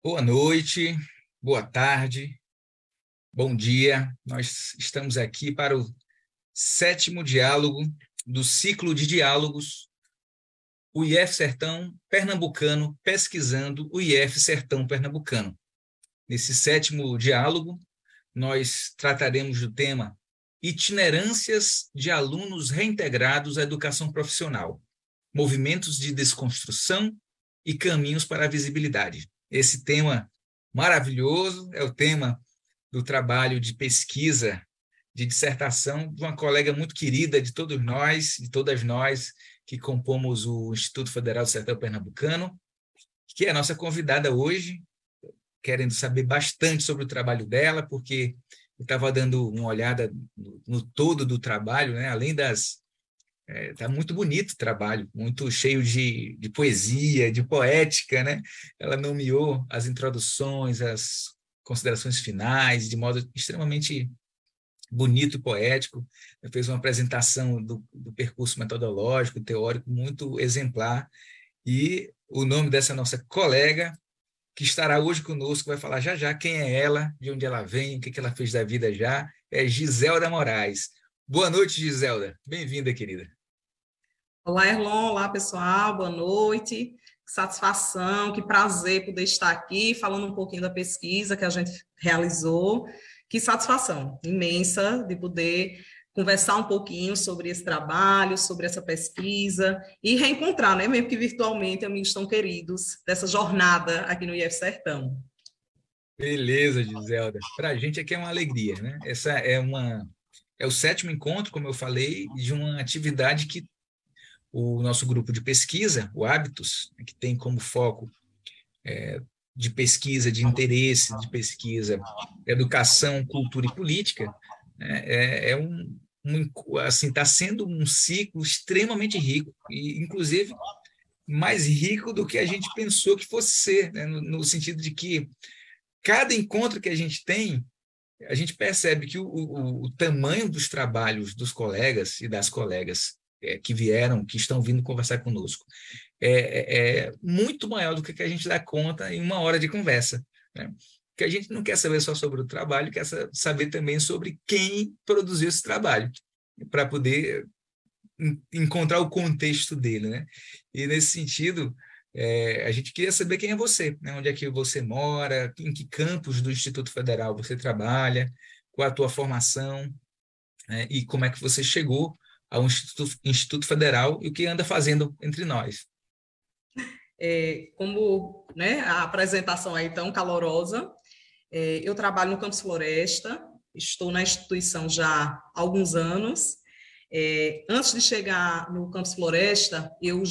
Boa noite, boa tarde, bom dia. Nós estamos aqui para o sétimo diálogo do ciclo de diálogos, o IF Sertão Pernambucano, pesquisando o IF Sertão Pernambucano. Nesse sétimo diálogo, nós trataremos do tema itinerâncias de alunos reintegrados à educação profissional, movimentos de desconstrução e caminhos para a visibilidade. Esse tema maravilhoso é o tema do trabalho de pesquisa, de dissertação de uma colega muito querida de todos nós, de todas nós que compomos o Instituto Federal do Sertão Pernambucano, que é a nossa convidada hoje, querendo saber bastante sobre o trabalho dela, porque eu estava dando uma olhada no todo do trabalho, né? Além das tá muito bonito o trabalho, muito cheio de poesia, de poética, né? Ela nomeou as introduções, as considerações finais, de modo extremamente bonito e poético. Ela fez uma apresentação do percurso metodológico, teórico, muito exemplar. E o nome dessa nossa colega, que estará hoje conosco, vai falar já já quem é ela, de onde ela vem, o que ela fez da vida já, é Giselda Moraes. Boa noite, Giselda. Bem-vinda, querida. Olá, Erlon. Olá, pessoal. Boa noite. Que satisfação, que prazer poder estar aqui falando um pouquinho da pesquisa que a gente realizou. Que satisfação imensa de poder conversar um pouquinho sobre esse trabalho, sobre essa pesquisa e reencontrar, né, mesmo que virtualmente, amigos tão queridos dessa jornada aqui no IF Sertão. Beleza, Giselda. Para a gente aqui é uma alegria, né? Essa é o sétimo encontro, como eu falei, de uma atividade que o nosso grupo de pesquisa, o Hábitos, que tem como foco de pesquisa, de interesse, de pesquisa, educação, cultura e política, né? Assim, está sendo um ciclo extremamente rico e, inclusive, mais rico do que a gente pensou que fosse ser, né? No sentido de que cada encontro que a gente tem, a gente percebe que o tamanho dos trabalhos dos colegas e das colegas que vieram, que estão vindo conversar conosco, é muito maior do que a gente dá conta em uma hora de conversa, né? Porque a gente não quer saber só sobre o trabalho, quer saber também sobre quem produziu esse trabalho, para poder encontrar o contexto dele, né? E nesse sentido, a gente queria saber quem é você, né? Onde é que você mora, em que campus do Instituto Federal você trabalha, qual a tua formação, né? E como é que você chegou ao Instituto Federal e o que anda fazendo entre nós. Como, né, a apresentação aí tão calorosa, eu trabalho no Campus Floresta, estou na instituição já há alguns anos. Antes de chegar no Campus Floresta, eu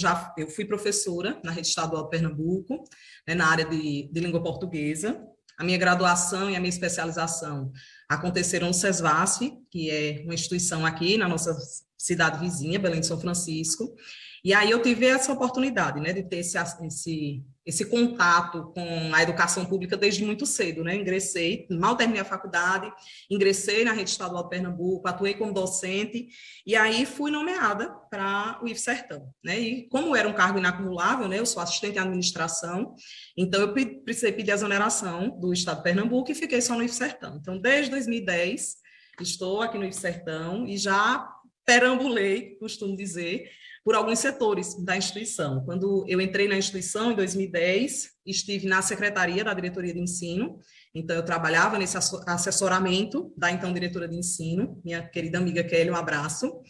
fui professora na Rede Estadual de Pernambuco, né, na área de língua portuguesa. A minha graduação e a minha especialização aconteceram no SESVASF, que é uma instituição aqui na nossa cidade vizinha, Belém de São Francisco. E aí eu tive essa oportunidade, né, de ter esse contato com a educação pública desde muito cedo, né? Ingressei, mal terminei a faculdade, ingressei na Rede Estadual de Pernambuco, atuei como docente, e aí fui nomeada para o IF Sertão, né? E como era um cargo inacumulável, né, eu sou assistente em administração, então eu precisei pedir a exoneração do Estado de Pernambuco e fiquei só no IF Sertão. Então, desde 2010, estou aqui no IF Sertão e já perambulei, costumo dizer, por alguns setores da instituição. Quando eu entrei na instituição, em 2010, estive na secretaria da diretoria de ensino, então eu trabalhava nesse assessoramento da então diretora de ensino, minha querida amiga Kelly, um abraço.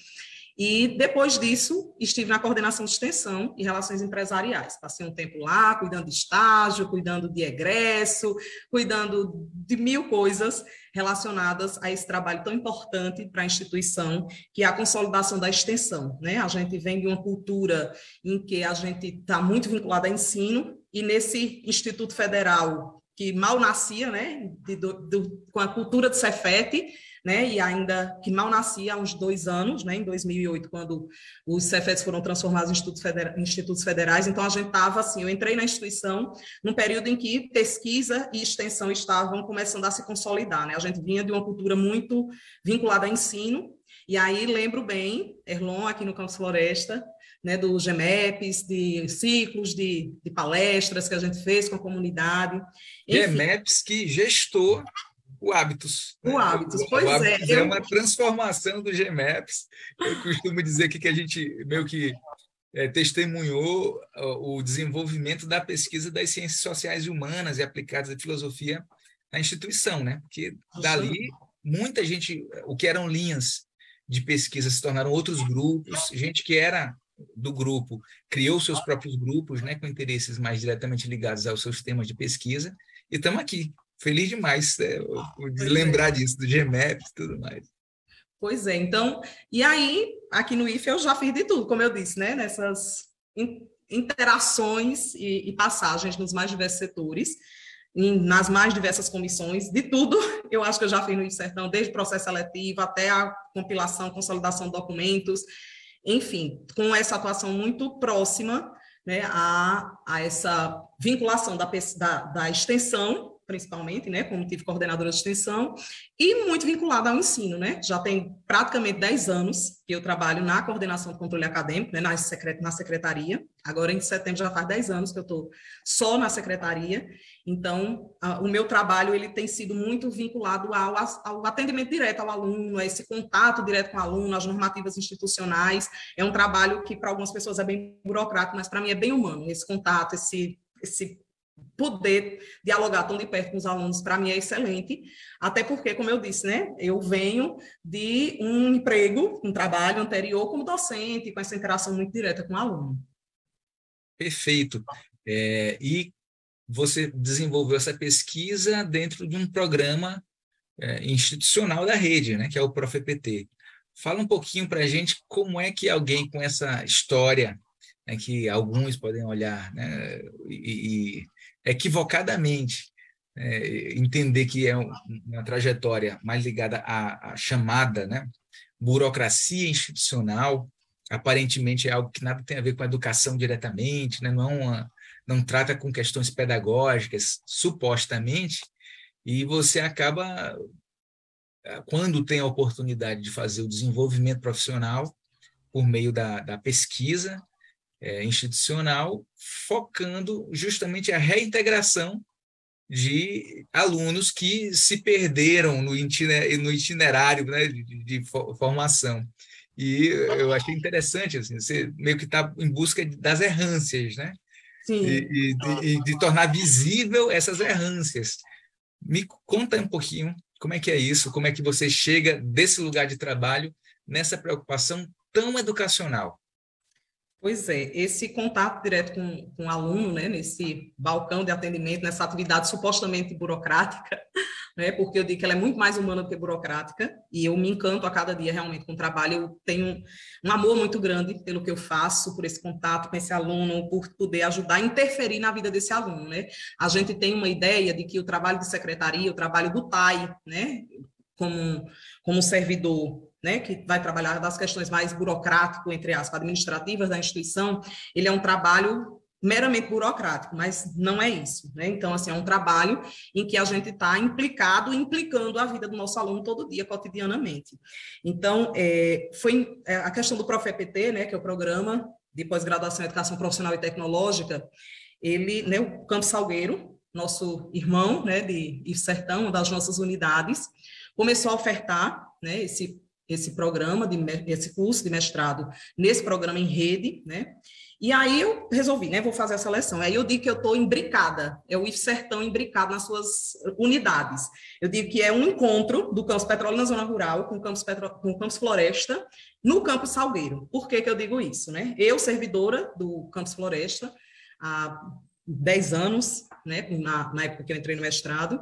E depois disso, estive na coordenação de extensão e relações empresariais. Passei um tempo lá, cuidando de estágio, cuidando de egresso, cuidando de mil coisas relacionadas a esse trabalho tão importante para a instituição, que é a consolidação da extensão, né? A gente vem de uma cultura em que a gente está muito vinculado a ensino, e nesse Instituto Federal, que mal nascia, né, com a cultura do Cefet, né, e ainda que mal nascia há uns 2 anos, né, em 2008, quando os Cefetes foram transformados em institutos federais. Então, a gente estava assim, eu entrei na instituição num período em que pesquisa e extensão estavam começando a se consolidar, né? A gente vinha de uma cultura muito vinculada a ensino, e aí lembro bem, Erlon, aqui no Campus Floresta, né, do GEMEPS, de ciclos de palestras que a gente fez com a comunidade. Enfim, GEMEPS que gestou o Hábitos, né? o Hábitos, O pois é, Hábitos é uma transformação do GEMEPS. Eu costumo dizer que a gente meio que testemunhou o desenvolvimento da pesquisa das ciências sociais e humanas e aplicadas à filosofia na instituição, né? Porque dali muita gente, o que eram linhas de pesquisa se tornaram outros grupos, gente que era do grupo criou seus próprios grupos, né, com interesses mais diretamente ligados aos seus temas de pesquisa, e estamos aqui, feliz demais de lembrar disso, do GEMEP e tudo mais. Pois é, então, e aí, aqui no IFE eu já fiz de tudo, como eu disse, né, nessas interações e passagens nos mais diversos setores, nas mais diversas comissões, de tudo, eu acho que eu já fiz no IFE Sertão, desde o processo seletivo até a compilação, consolidação de documentos, enfim, com essa atuação muito próxima, né, a essa vinculação da extensão, principalmente, né, como tive coordenadora de extensão, e muito vinculada ao ensino, né, já tem praticamente 10 anos que eu trabalho na coordenação de controle acadêmico, né, na secretaria, agora em setembro já faz 10 anos que eu estou só na secretaria, então o meu trabalho ele tem sido muito vinculado ao atendimento direto ao aluno, a esse contato direto com o aluno, às normativas institucionais, é um trabalho que para algumas pessoas é bem burocrático, mas para mim é bem humano, esse contato, esse poder dialogar tão de perto com os alunos, para mim é excelente, até porque, como eu disse, né, eu venho de um emprego, um trabalho anterior como docente, com essa interação muito direta com o aluno. Perfeito. E você desenvolveu essa pesquisa dentro de um programa institucional da rede, né, que é o ProfEPT. Fala um pouquinho para a gente como é que alguém com essa história, né, que alguns podem olhar, né, e equivocadamente entender que é uma trajetória mais ligada à chamada, né, burocracia institucional, aparentemente é algo que nada tem a ver com a educação diretamente, né, não trata com questões pedagógicas, supostamente, e você acaba, quando tem a oportunidade de fazer o desenvolvimento profissional por meio da pesquisa institucional, focando justamente a reintegração de alunos que se perderam no itinerário, né, de formação. E eu achei interessante, assim, você meio que está em busca das errâncias, né? Sim. E de tornar visível essas errâncias. Me conta um pouquinho como é que é isso, como é que você chega desse lugar de trabalho nessa preocupação tão educacional. Pois é, esse contato direto com o aluno, né, nesse balcão de atendimento, nessa atividade supostamente burocrática, né, porque eu digo que ela é muito mais humana do que burocrática, e eu me encanto a cada dia realmente com o trabalho, eu tenho um amor muito grande pelo que eu faço, por esse contato com esse aluno, por poder ajudar a interferir na vida desse aluno, né. A gente tem uma ideia de que o trabalho de secretaria, o trabalho do TAI, né, como servidor, né, que vai trabalhar das questões mais burocráticas, entre aspas, administrativas da instituição, ele é um trabalho meramente burocrático, mas não é isso, né? Então, assim, é um trabalho em que a gente está implicando a vida do nosso aluno todo dia, cotidianamente. Então, foi a questão do ProfEPT, né, que é o Programa de Pós-Graduação em Educação Profissional e Tecnológica, ele, né, o Campos Salgueiro, nosso irmão, né, de IFE Sertão, uma das nossas unidades, começou a ofertar, né, esse programa, esse curso de mestrado nesse programa em rede, né? E aí eu resolvi, né? Vou fazer a seleção. Aí eu digo que eu estou imbricada, é o IFE Sertão imbricado nas suas unidades. Eu digo que é um encontro do Campus Petróleo na Zona Rural com o Campus Floresta no Campus Salgueiro. Por que eu digo isso, né? Eu, servidora do Campus Floresta, há 10 anos, né? Na época que eu entrei no mestrado,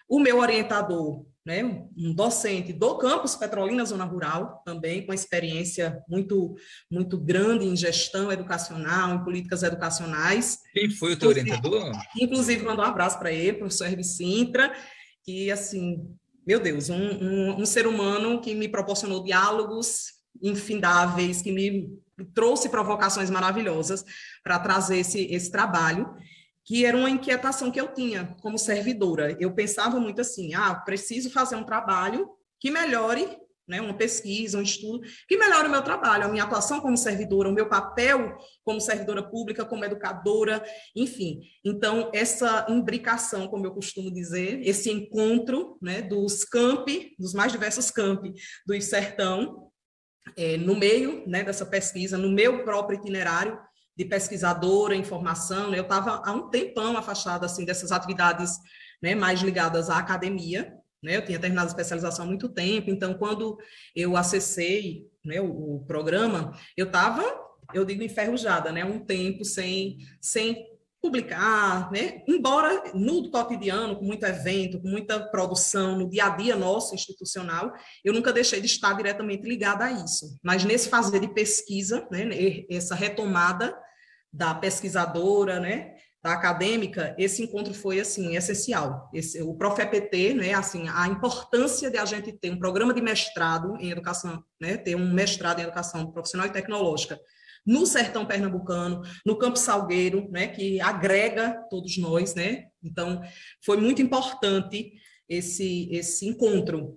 o meu orientador, né, um docente do campus Petrolina Zona Rural, também com experiência muito, muito grande em gestão educacional, em políticas educacionais. Quem foi o teu orientador? Inclusive, mandar um abraço para ele, professor Hermes Sintra, que, assim, meu Deus, um ser humano que me proporcionou diálogos infindáveis, que me trouxe provocações maravilhosas para trazer esse trabalho, que era uma inquietação que eu tinha como servidora. Eu pensava muito assim, preciso fazer um trabalho que melhore né, uma pesquisa, um estudo, que melhore o meu trabalho, a minha atuação como servidora, o meu papel como servidora pública, como educadora, enfim. Então, essa imbricação, como eu costumo dizer, esse encontro, né, dos campi, dos mais diversos campi do Sertão, no meio, né, dessa pesquisa, no meu próprio itinerário de pesquisadora em formação, né, eu estava há um tempão afastada assim, dessas atividades, né, mais ligadas à academia, né, eu tinha terminado a especialização há muito tempo, então quando eu acessei, né, o programa, eu estava, eu digo enferrujada, né, um tempo sem publicar, né? Embora no cotidiano, com muito evento, com muita produção, no dia a dia nosso institucional, eu nunca deixei de estar diretamente ligada a isso. Mas nesse fazer de pesquisa, né, essa retomada da pesquisadora, né, da acadêmica, esse encontro foi assim essencial. O ProfEPT, né, assim, a importância de a gente ter um programa de mestrado em educação, né, ter um mestrado em educação profissional e tecnológica no sertão pernambucano, no Campo Salgueiro, né, que agrega todos nós, né? Então, foi muito importante esse encontro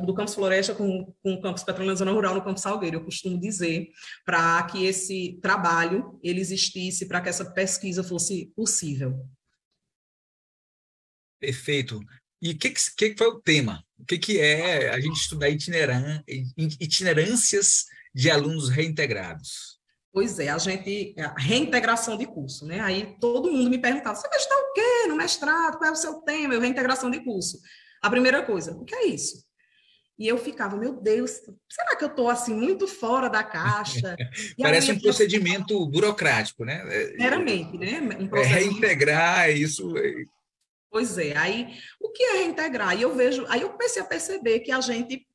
do Campus Floresta com o Campus Petrolina Zona Rural no Campo Salgueiro, eu costumo dizer, para que esse trabalho ele existisse, para que essa pesquisa fosse possível. Perfeito. E o que foi o tema? O que é a gente estudar itinerâncias de alunos reintegrados? Pois é, a reintegração de curso, né? Aí todo mundo me perguntava, você vai estudar o quê no mestrado? Qual é o seu tema? Eu, reintegração de curso. A primeira coisa, o que é isso? E eu ficava, meu Deus, será que eu estou assim muito fora da caixa? E a Parece minha um procedimento burocrático, né? meramente, né? Um processo Reintegrar isso. Pois é, aí o que é reintegrar? E eu vejo, aí eu comecei a perceber que a gente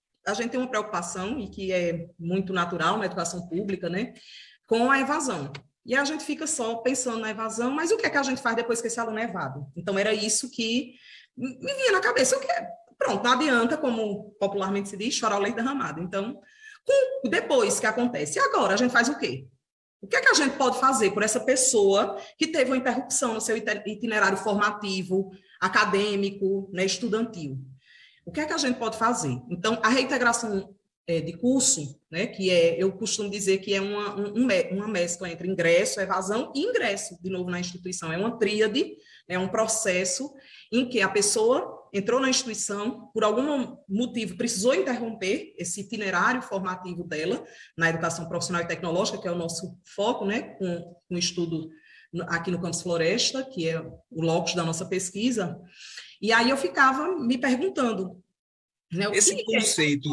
tem uma preocupação, e que é muito natural na educação pública, né, com a evasão. E a gente fica só pensando na evasão, mas o que é que a gente faz depois que esse aluno é evado? Então, era isso que me vinha na cabeça. Pronto, não adianta, como popularmente se diz, chorar o leite derramado. Então, depois que acontece, e agora a gente faz o quê? O que é que a gente pode fazer por essa pessoa que teve uma interrupção no seu itinerário formativo, acadêmico, né, estudantil? O que é que a gente pode fazer? Então, a reintegração de curso, né, que eu costumo dizer que é uma mescla entre ingresso, evasão e ingresso, de novo, na instituição. É uma tríade, é um processo em que a pessoa entrou na instituição, por algum motivo precisou interromper esse itinerário formativo dela na educação profissional e tecnológica, que é o nosso foco, né, com o estudo aqui no Campus Floresta, que é o locus da nossa pesquisa. E aí eu ficava me perguntando, né, Esse conceito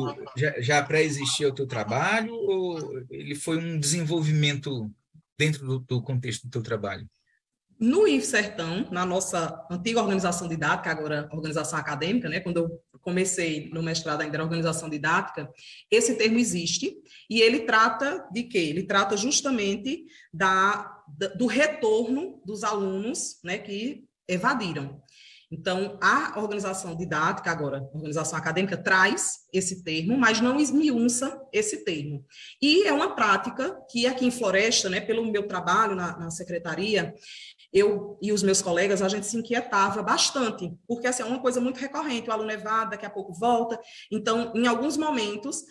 já pré-existia o teu trabalho ou ele foi um desenvolvimento dentro do contexto do teu trabalho? No IF Sertão, na nossa antiga organização didática, agora organização acadêmica, né, quando eu comecei no mestrado ainda era organização didática, esse termo existe e ele trata de quê? Ele trata justamente do retorno dos alunos, né, que evadiram. Então, a organização didática, agora, a organização acadêmica, traz esse termo, mas não esmiuça esse termo. E é uma prática que aqui em Floresta, né, pelo meu trabalho na secretaria, eu e os meus colegas, a gente se inquietava bastante, porque assim, é uma coisa muito recorrente, o aluno evade, daqui a pouco volta. Então, em alguns momentos,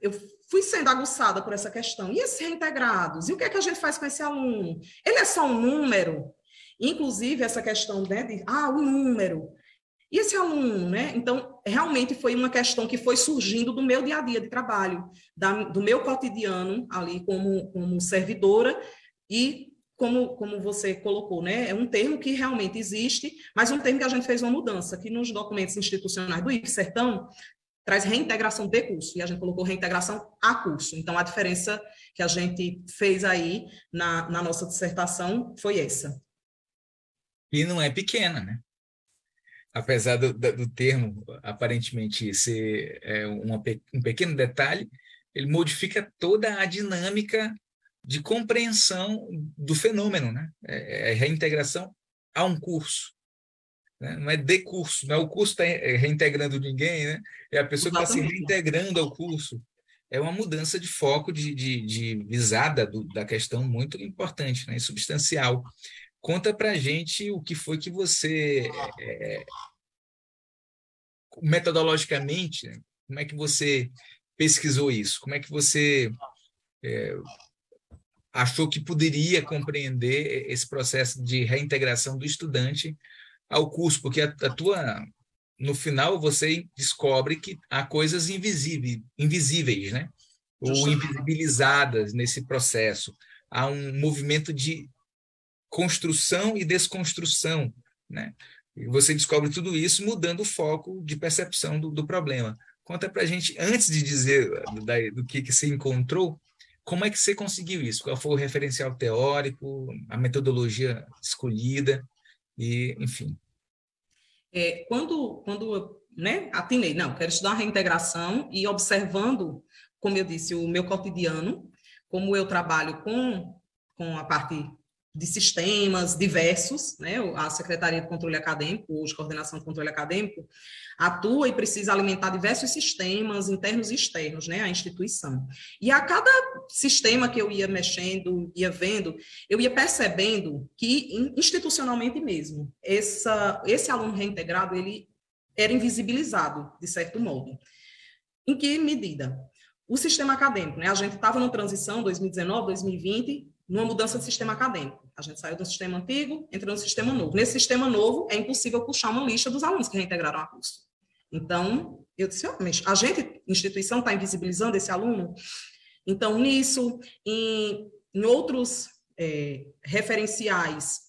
eu fui sendo aguçada por essa questão. E esses reintegrados? E o que é que a gente faz com esse aluno? Ele é só um número? Inclusive, essa questão, né, o número. E esse aluno, né? Então, realmente foi uma questão que foi surgindo do meu dia a dia de trabalho, do meu cotidiano ali como servidora e como você colocou, né? É um termo que realmente existe, mas um termo que a gente fez uma mudança, que nos documentos institucionais do IF Sertão traz reintegração de curso, e a gente colocou reintegração a curso. Então, a diferença que a gente fez aí na nossa dissertação foi essa. E não é pequena, né? Apesar do termo aparentemente ser um pequeno detalhe, ele modifica toda a dinâmica de compreensão do fenômeno, né? É reintegração a um curso, né? Não é de curso, não é o curso está reintegrando ninguém, né? É a pessoa que está se reintegrando ao curso. É uma mudança de foco, de visada da questão muito importante, né? E substancial. Conta para a gente o que foi que você, metodologicamente, né? Como é que você pesquisou isso? Como é que você achou que poderia compreender esse processo de reintegração do estudante ao curso? Porque no final você descobre que há coisas invisíveis, né? Ou Justamente. invisibilizadas nesse processo. Há um movimento de construção e desconstrução, né? E você descobre tudo isso mudando o foco de percepção do problema. Conta para a gente, antes de dizer do que você encontrou, como é que você conseguiu isso? Qual foi o referencial teórico, a metodologia escolhida, e, enfim. Quando eu, né, atinei, não, quero estudar reintegração e observando, como eu disse, o meu cotidiano, como eu trabalho com a parte de sistemas diversos, né, a Secretaria de Controle Acadêmico, hoje Coordenação de Controle Acadêmico, atua e precisa alimentar diversos sistemas internos e externos, né, a instituição. E a cada sistema que eu ia mexendo, ia vendo, eu ia percebendo que, institucionalmente mesmo, esse aluno reintegrado, ele era invisibilizado, de certo modo. Em que medida? O sistema acadêmico, né? A gente estava numa transição, 2019, 2020, numa mudança de sistema acadêmico. A gente saiu do sistema antigo, entrou no sistema novo. Nesse sistema novo, é impossível puxar uma lista dos alunos que reintegraram a curso. Então, eu disse, mas a gente, instituição, está invisibilizando esse aluno? Então, nisso, em outros referenciais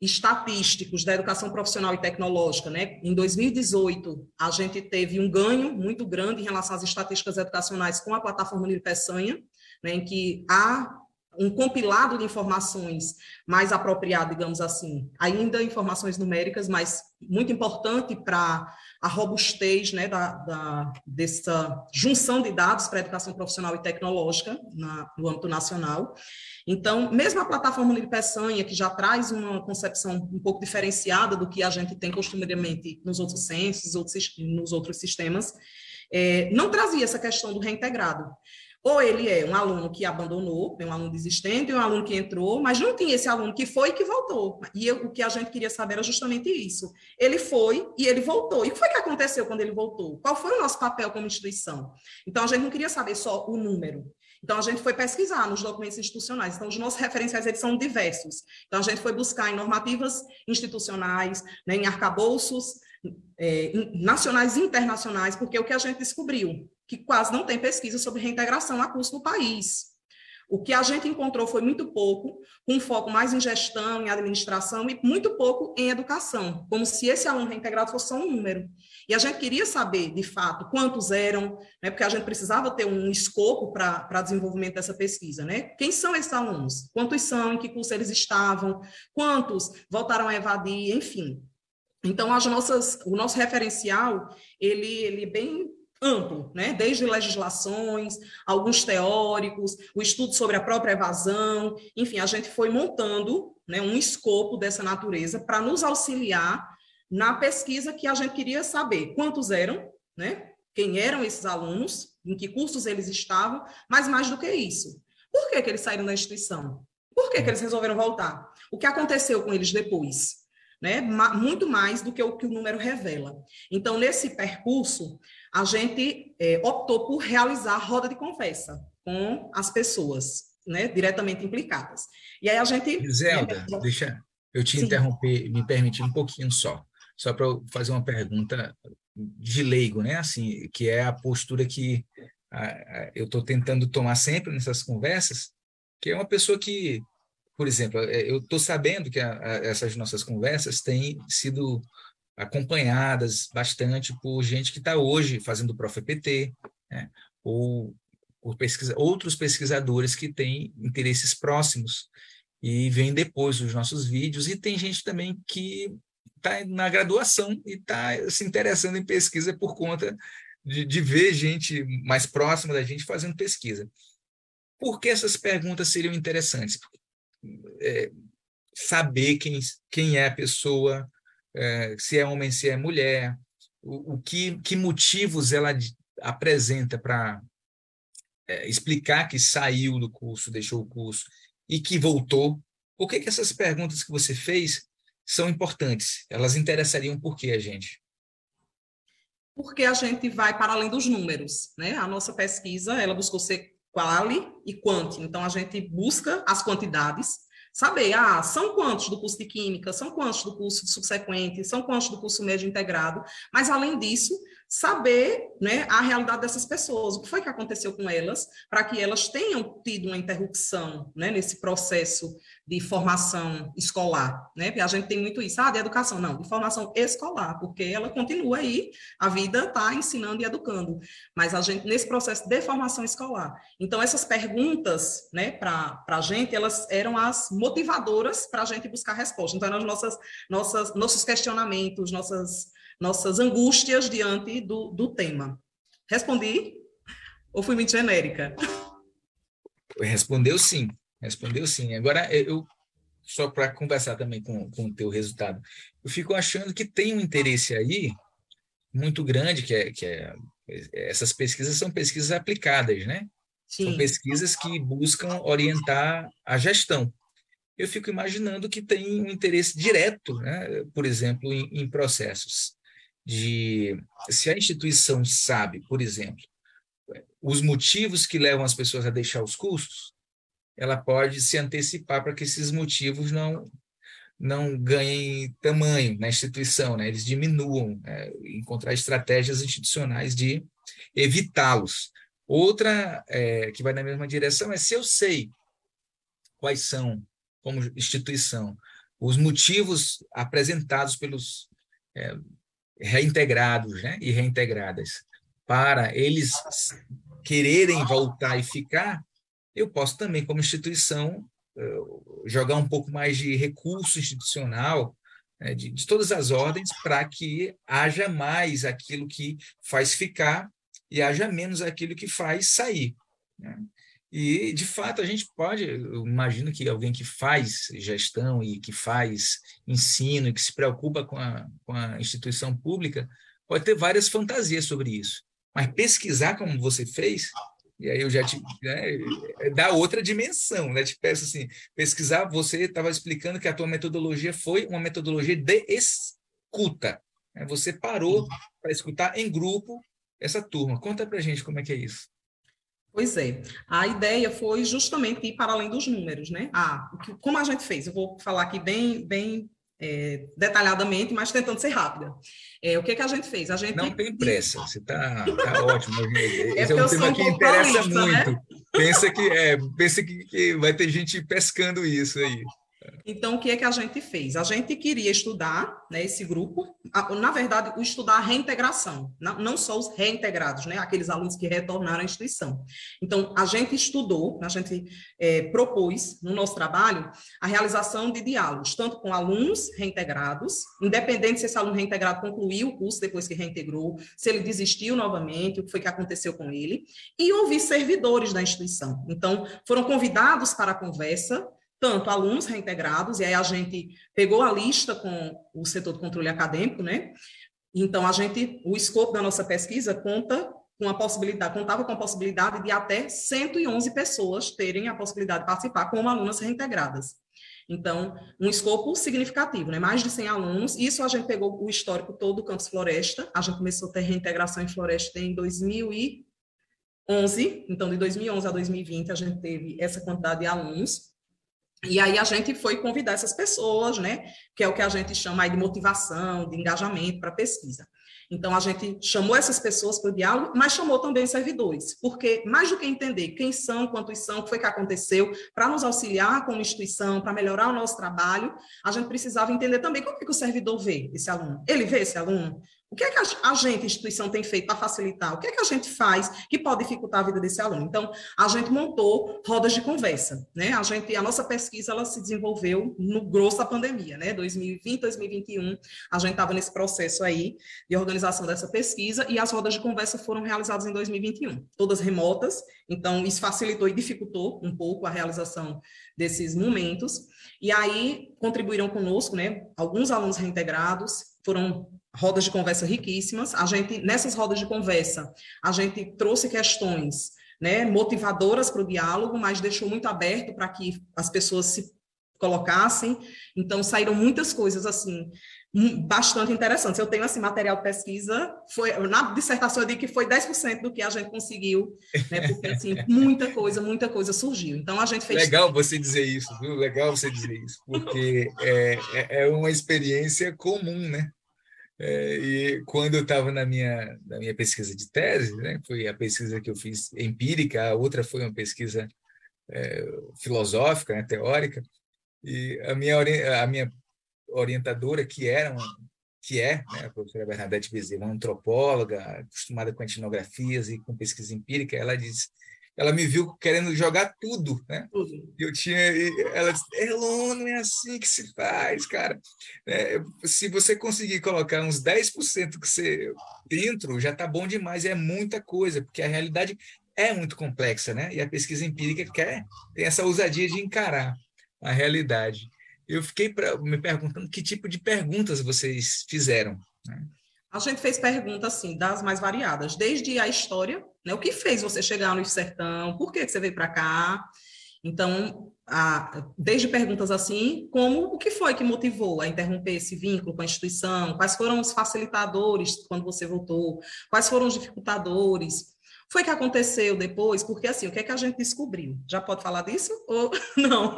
estatísticos da educação profissional e tecnológica, né? Em 2018, a gente teve um ganho muito grande em relação às estatísticas educacionais com a plataforma Nilo Peçanha, né, em que há um compilado de informações mais apropriado, digamos assim, ainda informações numéricas, mas muito importante para a robustez, né, dessa junção de dados para a educação profissional e tecnológica no âmbito nacional. Então, mesmo a plataforma Nilo Peçanha, que já traz uma concepção um pouco diferenciada do que a gente tem costumeiramente nos outros censos, nos outros sistemas, não trazia essa questão do reintegrado. Ou ele é um aluno que abandonou, um aluno desistente, um aluno que entrou, mas não tinha esse aluno que foi e que voltou. E o que a gente queria saber era justamente isso. Ele foi e ele voltou. E o que foi que aconteceu quando ele voltou? Qual foi o nosso papel como instituição? Então, a gente não queria saber só o número. Então, a gente foi pesquisar nos documentos institucionais. Então, os nossos referenciais eles são diversos. Então, a gente foi buscar em normativas institucionais, né, em arcabouços nacionais e internacionais, porque o que a gente descobriu que quase não tem pesquisa sobre reintegração a curso no país. O que a gente encontrou foi muito pouco, com um foco mais em gestão, em administração e muito pouco em educação, como se esse aluno reintegrado fosse só um número. E a gente queria saber, de fato, quantos eram, né, porque a gente precisava ter um escopo para desenvolvimento dessa pesquisa. Né? Quem são esses alunos? Quantos são? Em que curso eles estavam? Quantos voltaram a evadir? Enfim. Então, o nosso referencial, ele é bem amplo, né? Desde legislações, alguns teóricos, o estudo sobre a própria evasão, enfim, a gente foi montando, né, um escopo dessa natureza para nos auxiliar na pesquisa que a gente queria saber quantos eram, né? Quem eram esses alunos, em que cursos eles estavam, mas mais do que isso. Por que eles saíram da instituição? Por que eles resolveram voltar? O que aconteceu com eles depois? Né? Muito mais do que o número revela. Então, nesse percurso, a gente optou por realizar a roda de conversa com as pessoas, né, diretamente implicadas. E aí a gente... Zelda, deixa eu te Sim. interromper, me permitir um pouquinho só para eu fazer uma pergunta de leigo, né? Assim, que é a postura que eu estou tentando tomar sempre nessas conversas, que é uma pessoa que, por exemplo, eu estou sabendo que essas nossas conversas têm sido acompanhadas bastante por gente que está hoje fazendo o ProfEPT, né? Ou por outros pesquisadores que têm interesses próximos e vêm depois dos nossos vídeos, e tem gente também que está na graduação e está se interessando em pesquisa por conta de ver gente mais próxima da gente fazendo pesquisa. Por que essas perguntas seriam interessantes? Saber quem é a pessoa, se é homem, se é mulher, que motivos ela apresenta para explicar que saiu do curso, deixou o curso e que voltou. Por que essas perguntas que você fez são importantes? Elas interessariam por quê a gente? Porque a gente vai para além dos números, né? A nossa pesquisa, ela buscou ser quali e quanti. Então, a gente busca as quantidades, saber, são quantos do curso de Química, são quantos do curso subsequente, são quantos do curso médio integrado, mas, além disso, saber, né, a realidade dessas pessoas, o que foi que aconteceu com elas, para que elas tenham tido uma interrupção, né, nesse processo de formação escolar, né, porque a gente tem muito isso, de educação, não, de formação escolar, porque ela continua aí, a vida está ensinando e educando, mas a gente, nesse processo de formação escolar, então essas perguntas, né, para a gente, elas eram as motivadoras para a gente buscar resposta, então eram nossos questionamentos, nossas angústias diante do tema. Respondi? Ou fui muito genérica? Respondeu sim, respondeu sim. Agora, só para conversar também com o teu resultado, eu fico achando que tem um interesse aí muito grande, essas pesquisas são pesquisas aplicadas, né? São Sim. pesquisas que buscam orientar a gestão. Eu fico imaginando que tem um interesse direto, né? Por exemplo, em processos se a instituição sabe, por exemplo, os motivos que levam as pessoas a deixar os cursos, ela pode se antecipar para que esses motivos não ganhem tamanho na instituição, né? Eles diminuam, encontrar estratégias institucionais de evitá-los. Outra que vai na mesma direção é se eu sei quais são, como instituição, os motivos apresentados pelos reintegrados, né, e reintegradas para eles quererem voltar e ficar, eu posso também, como instituição, jogar um pouco mais de recurso institucional, né, de todas as ordens, para que haja mais aquilo que faz ficar e haja menos aquilo que faz sair, né? E, de fato, a gente pode, eu imagino que alguém que faz gestão e que faz ensino e que se preocupa com a instituição pública pode ter várias fantasias sobre isso. Mas pesquisar como você fez, e aí eu já te... dá outra dimensão, né? Te peço assim, pesquisar, você estava explicando que a tua metodologia foi uma metodologia de escuta, né? Você parou para escutar em grupo essa turma. Conta para a gente como é que é isso. Pois é, a ideia foi justamente ir para além dos números, né? Como a gente fez? Eu vou falar aqui bem detalhadamente, mas tentando ser rápida. O que a gente fez? A gente... Não tem pressa, você tá ótimo. É Esse é porque um eu sou tema um que pouco interessa prolista, muito. né? Pensa que vai ter gente pescando isso aí. Então, o que é que a gente fez? A gente queria estudar, né, esse grupo, na verdade, estudar a reintegração, não só os reintegrados, né, aqueles alunos que retornaram à instituição. Então, a gente estudou, a gente propôs no nosso trabalho a realização de diálogos, tanto com alunos reintegrados, independente se esse aluno reintegrado concluiu o curso depois que reintegrou, se ele desistiu novamente, o que foi que aconteceu com ele, e ouvir servidores da instituição. Então, foram convidados para a conversa tanto alunos reintegrados, e aí a gente pegou a lista com o setor de controle acadêmico, né? Então, o escopo da nossa pesquisa contava com a possibilidade de até 111 pessoas terem a possibilidade de participar como alunas reintegradas. Então, um escopo significativo, né? Mais de 100 alunos. Isso a gente pegou o histórico todo do Campus Floresta. A gente começou a ter reintegração em Floresta em 2011. Então, de 2011 a 2020, a gente teve essa quantidade de alunos. E aí a gente foi convidar essas pessoas, né, que é o que a gente chama aí de motivação, de engajamento para a pesquisa. Então, a gente chamou essas pessoas para o diálogo, mas chamou também os servidores, porque mais do que entender quem são, quantos são, o que foi que aconteceu, para nos auxiliar como instituição, para melhorar o nosso trabalho, a gente precisava entender também como é que o servidor vê esse aluno. Ele vê esse aluno? O que é que a gente, a instituição, tem feito para facilitar? O que é que a gente faz que pode dificultar a vida desse aluno? Então, a gente montou rodas de conversa, né? A nossa pesquisa, ela se desenvolveu no grosso da pandemia, né? 2020, 2021, a gente estava nesse processo aí de organização dessa pesquisa e as rodas de conversa foram realizadas em 2021, todas remotas, então isso facilitou e dificultou um pouco a realização desses momentos, e aí contribuíram conosco, né? Alguns alunos reintegrados, foram rodas de conversa riquíssimas. Nessas rodas de conversa, a gente trouxe questões, né, motivadoras para o diálogo, mas deixou muito aberto para que as pessoas se colocassem. Então, saíram muitas coisas assim, bastante interessantes. Eu tenho, assim, material de pesquisa, na dissertação eu digo que foi 10% do que a gente conseguiu, né? Porque, assim, muita coisa surgiu. Então, a gente fez... Legal você dizer isso, viu? Legal você dizer isso, porque é uma experiência comum, né? E quando eu estava na minha pesquisa de tese, né? Foi a pesquisa que eu fiz empírica, a outra foi uma pesquisa filosófica, né? Teórica, e a minha orientadora, né, a professora Bernadette Bezerra, uma antropóloga, acostumada com etnografias e com pesquisa empírica, ela me viu querendo jogar tudo, né? Ela disse, Erlon, não é assim que se faz, cara. Se você conseguir colocar uns 10% que você dentro, já está bom demais, é muita coisa, porque a realidade é muito complexa, né? E a pesquisa empírica tem essa ousadia de encarar a realidade. Eu fiquei me perguntando que tipo de perguntas vocês fizeram, né? A gente fez perguntas, assim, das mais variadas, desde a história, né? O que fez você chegar no sertão? Por que você veio para cá? Então, desde perguntas assim, como o que foi que motivou a interromper esse vínculo com a instituição? Quais foram os facilitadores quando você voltou? Quais foram os dificultadores? Foi que aconteceu depois? Porque, assim, o que é que a gente descobriu? Já pode falar disso ou não?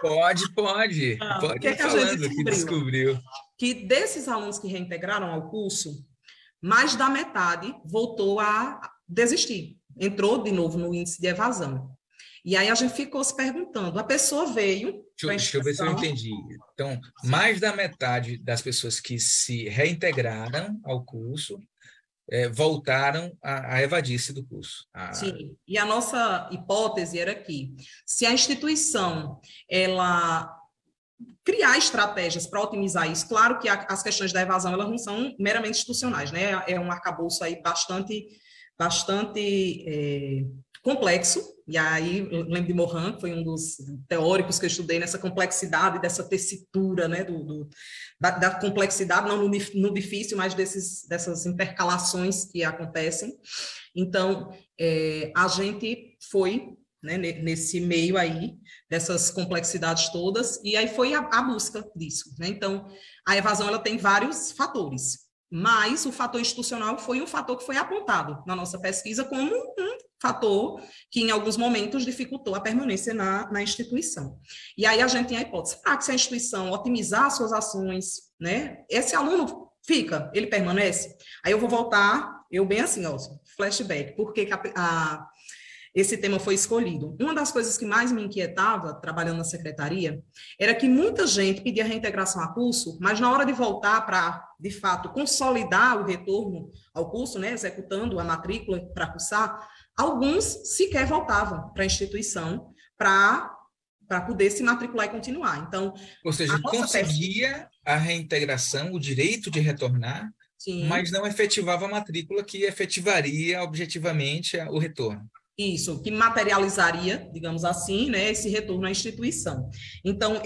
Pode, O que pode é ir que a gente falando o que descobriu? descobriu. Que desses alunos que reintegraram ao curso, mais da metade voltou a desistir, entrou de novo no índice de evasão. E aí a gente ficou se perguntando, a pessoa veio para a Deixa eu ver se eu instituição... entendi. Então, Sim, mais da metade das pessoas que se reintegraram ao curso voltaram a evadir-se do curso. sim. E a nossa hipótese era que, se a instituição ela criar estratégias para otimizar isso, claro que as questões da evasão elas não são meramente institucionais, né? É um arcabouço aí bastante complexo. E aí eu lembro de Morin, que foi um dos teóricos que eu estudei nessa complexidade, dessa tessitura, né? Da complexidade, não no difícil, mas dessas intercalações que acontecem. Então, a gente foi, né, nesse meio aí, dessas complexidades todas, e aí foi a busca disso, né? Então, a evasão ela tem vários fatores, mas o fator institucional foi um fator que foi apontado na nossa pesquisa como um fator que, em alguns momentos, dificultou a permanência na instituição. E aí a gente tem a hipótese, que se a instituição otimizar suas ações, né, esse aluno fica, ele permanece? Aí eu vou voltar, eu bem assim, ó, flashback, porque esse tema foi escolhido. Uma das coisas que mais me inquietava, trabalhando na secretaria, era que muita gente pedia reintegração a curso, mas na hora de voltar para, de fato, consolidar o retorno ao curso, né, executando a matrícula para cursar, alguns sequer voltavam para a instituição para poder se matricular e continuar. Então, Ou seja, a nossa conseguia a reintegração, o direito de retornar, sim, mas não efetivava a matrícula que efetivaria objetivamente o retorno. isso, que materializaria, digamos assim, né, esse retorno à instituição. Então,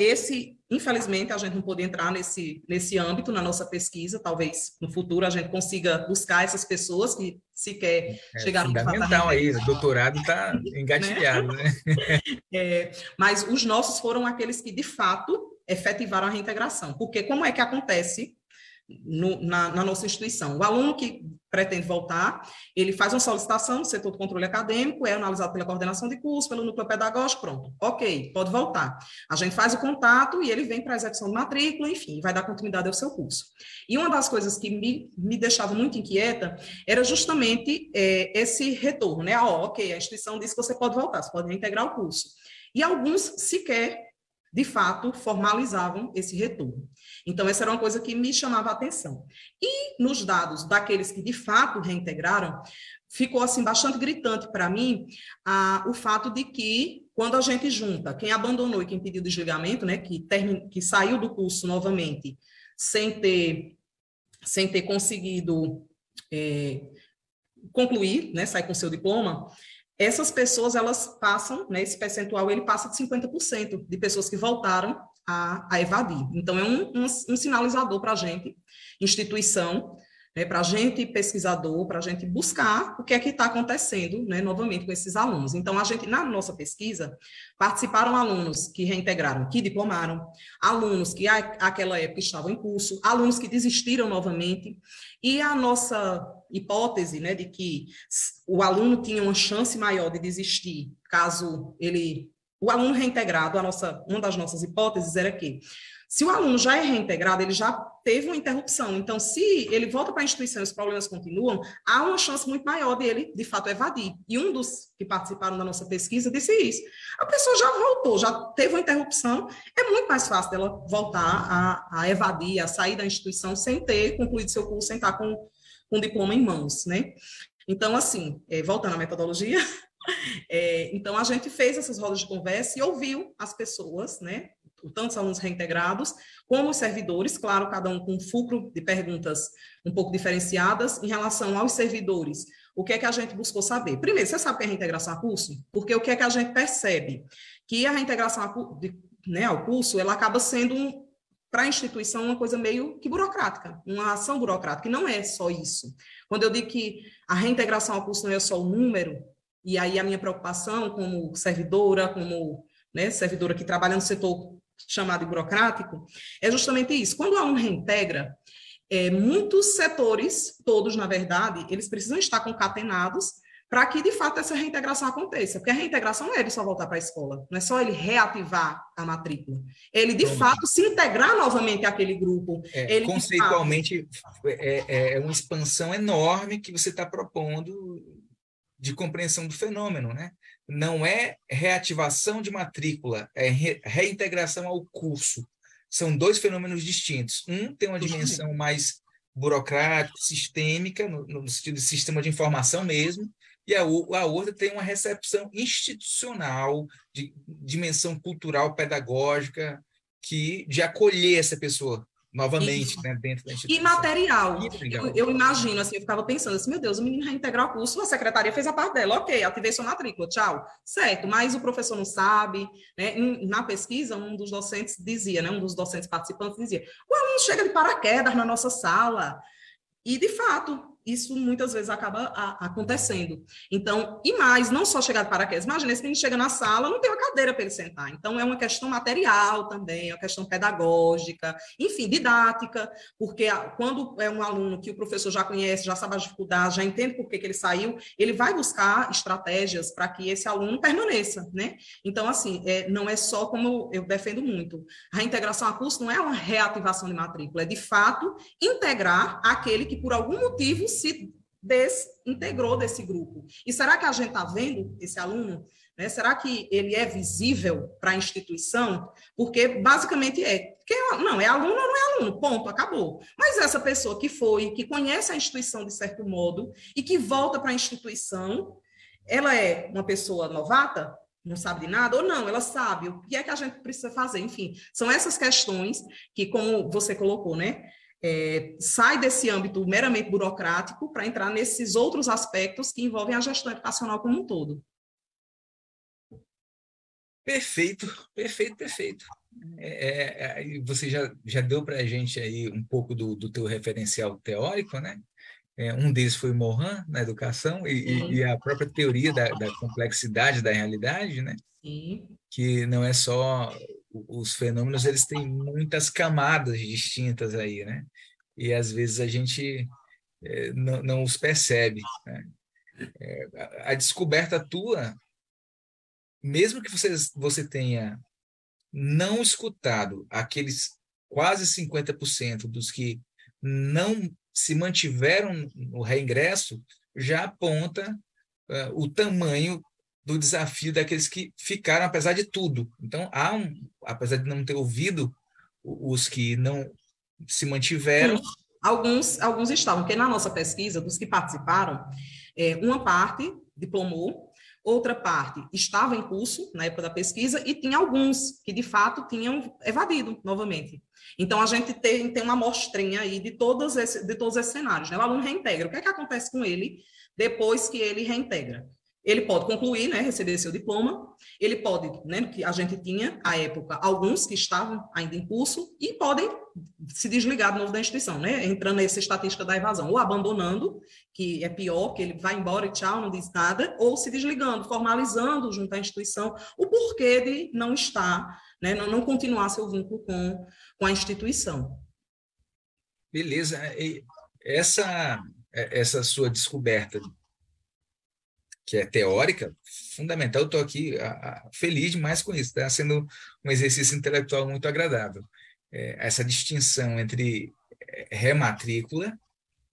infelizmente, a gente não pôde entrar nesse âmbito na nossa pesquisa, talvez no futuro a gente consiga buscar essas pessoas que sequer chegaram de fato a Fundamental aí, o reintegração, doutorado está né? engatilhado, né? Mas os nossos foram aqueles que, de fato, efetivaram a reintegração. Porque como é que acontece na nossa instituição? O aluno que pretende voltar, ele faz uma solicitação no setor de controle acadêmico, é analisado pela coordenação de curso, pelo núcleo pedagógico, pronto, ok, pode voltar. A gente faz o contato e ele vem para a execução de matrícula, enfim, vai dar continuidade ao seu curso. E uma das coisas que me deixava muito inquieta era justamente esse retorno, né? Ok, a instituição disse que você pode voltar, você pode reintegrar o curso. E alguns sequer, de fato, formalizavam esse retorno. Então, essa era uma coisa que me chamava a atenção. E nos dados daqueles que, de fato, reintegraram, ficou, assim, bastante gritante para mim o fato de que, quando a gente junta quem abandonou e quem pediu desligamento, né, que saiu do curso novamente, sem ter conseguido concluir, né, sair com seu diploma, essas pessoas, elas passam, né, esse percentual, ele passa de 50% de pessoas que voltaram a evadir. Então, é um sinalizador para a gente, instituição, né, para a gente pesquisador, para a gente buscar o que é que está acontecendo, né, novamente com esses alunos. Então, a gente, na nossa pesquisa, participaram alunos que reintegraram, que diplomaram, alunos que àquela época estavam em curso, alunos que desistiram novamente, e a nossa hipótese, né, de que o aluno tinha uma chance maior de desistir caso ele... O aluno reintegrado, uma das nossas hipóteses era que, se o aluno já é reintegrado, ele já teve uma interrupção. Então, se ele volta para a instituição e os problemas continuam, há uma chance muito maior dele, de fato, evadir. E um dos que participaram da nossa pesquisa disse isso. A pessoa já voltou, já teve uma interrupção, é muito mais fácil dela voltar a evadir, a sair da instituição sem ter concluído seu curso, sem estar com o diploma em mãos, né? Então, assim, voltando à metodologia, então a gente fez essas rodas de conversa e ouviu as pessoas, né? Tanto os alunos reintegrados, como os servidores, claro, cada um com um fulcro de perguntas um pouco diferenciadas em relação aos servidores. O que é que a gente buscou saber? Primeiro, você sabe o que é reintegração a curso? Porque o que é que a gente percebe? Que a reintegração ao curso, ela acaba sendo, para a instituição, uma coisa meio que burocrática, uma ação burocrática, e não é só isso. Quando eu digo que a reintegração ao curso não é só o número, e aí a minha preocupação como servidora, servidora que trabalha no setor chamado burocrático, é justamente isso. Quando o aluno reintegra, muitos setores, todos, na verdade, eles precisam estar concatenados para que, de fato, essa reintegração aconteça. Porque a reintegração não é ele só voltar para a escola, não é só ele reativar a matrícula. Ele, de fato, se integrar novamente àquele grupo. Ele, conceitualmente, é uma expansão enorme que você está propondo de compreensão do fenômeno, né? Não é reativação de matrícula, é reintegração ao curso. São dois fenômenos distintos. Um tem uma dimensão mais burocrática, sistêmica, no sentido de sistema de informação mesmo, e a outra tem uma recepção institucional, de dimensão cultural, pedagógica, de acolher essa pessoa novamente, né, dentro da instituição. E material. Eu imagino, assim, eu ficava pensando assim, meu Deus, o menino reintegrar o curso, a secretaria fez a parte dela, ok, ativei sua matrícula, tchau. Certo, mas o professor não sabe, né? Na pesquisa, um dos docentes dizia, né, um dos docentes participantes dizia, o aluno chega de paraquedas na nossa sala, e, de fato, isso muitas vezes acaba acontecendo. Então, e mais, não só chegar de paraquedas. Imagina, esse menino chega na sala, não tem uma cadeira para ele sentar. Então, é uma questão material também, é uma questão pedagógica, enfim, didática, porque quando é um aluno que o professor já conhece, já sabe as dificuldades, já entende por que ele saiu, ele vai buscar estratégias para que esse aluno permaneça, né? Então, assim, não é só como eu defendo muito. A reintegração a curso não é uma reativação de matrícula, é, de fato, integrar aquele que, por algum motivo, se desintegrou desse grupo. E será que a gente está vendo esse aluno? Né? Será que ele é visível para a instituição? Porque, basicamente, não, é aluno ou não é aluno, ponto, acabou. Mas essa pessoa que conhece a instituição de certo modo e que volta para a instituição, ela é uma pessoa novata? Não sabe de nada? Ou não, ela sabe o que é que a gente precisa fazer? Enfim, são essas questões que, como você colocou, né? Sai desse âmbito meramente burocrático para entrar nesses outros aspectos que envolvem a gestão educacional como um todo. Perfeito, perfeito, perfeito. Você já deu para a gente aí um pouco do teu referencial teórico, né? Um deles foi Morin, na educação, e a própria teoria da complexidade da realidade, né? Sim. Que não é só os fenômenos, eles têm muitas camadas distintas aí, né? E às vezes a gente não os percebe, né? A descoberta tua, mesmo que você tenha não escutado aqueles quase 50% dos que não se mantiveram no reingresso, já aponta o tamanho do desafio daqueles que ficaram, apesar de tudo. Então, apesar de não ter ouvido os que não se mantiveram. Alguns estavam, porque na nossa pesquisa, dos que participaram, uma parte diplomou, outra parte estava em curso na época da pesquisa e tinha alguns que, de fato, tinham evadido novamente. Então, a gente tem uma amostrinha aí de todos esses cenários, né? O aluno reintegra. O que é que acontece com ele depois que ele reintegra? Ele pode concluir, né, receber seu diploma, ele pode, né, que a gente tinha, à época, alguns que estavam ainda em curso e podem se desligar de novo da instituição, né, entrando nessa estatística da evasão, ou abandonando, que é pior, que ele vai embora e tchau, não diz nada, ou se desligando, formalizando junto à instituição o porquê de não estar, né, não continuar seu vínculo com a instituição. Beleza. E essa sua descoberta, que é teórica, fundamental. Eu estou aqui feliz demais com isso. Está sendo um exercício intelectual muito agradável. Essa distinção entre rematrícula,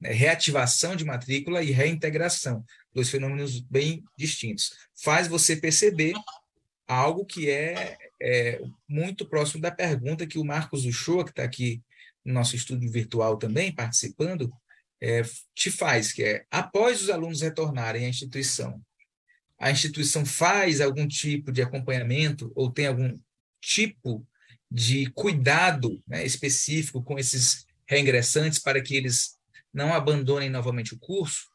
né, reativação de matrícula e reintegração, dois fenômenos bem distintos. Faz você perceber algo que é muito próximo da pergunta que o Marcos Uchoa, que está aqui no nosso estúdio virtual também, participando, te faz, que é, após os alunos retornarem à instituição, a instituição faz algum tipo de acompanhamento ou tem algum tipo de cuidado, né, específico com esses reingressantes para que eles não abandonem novamente o curso?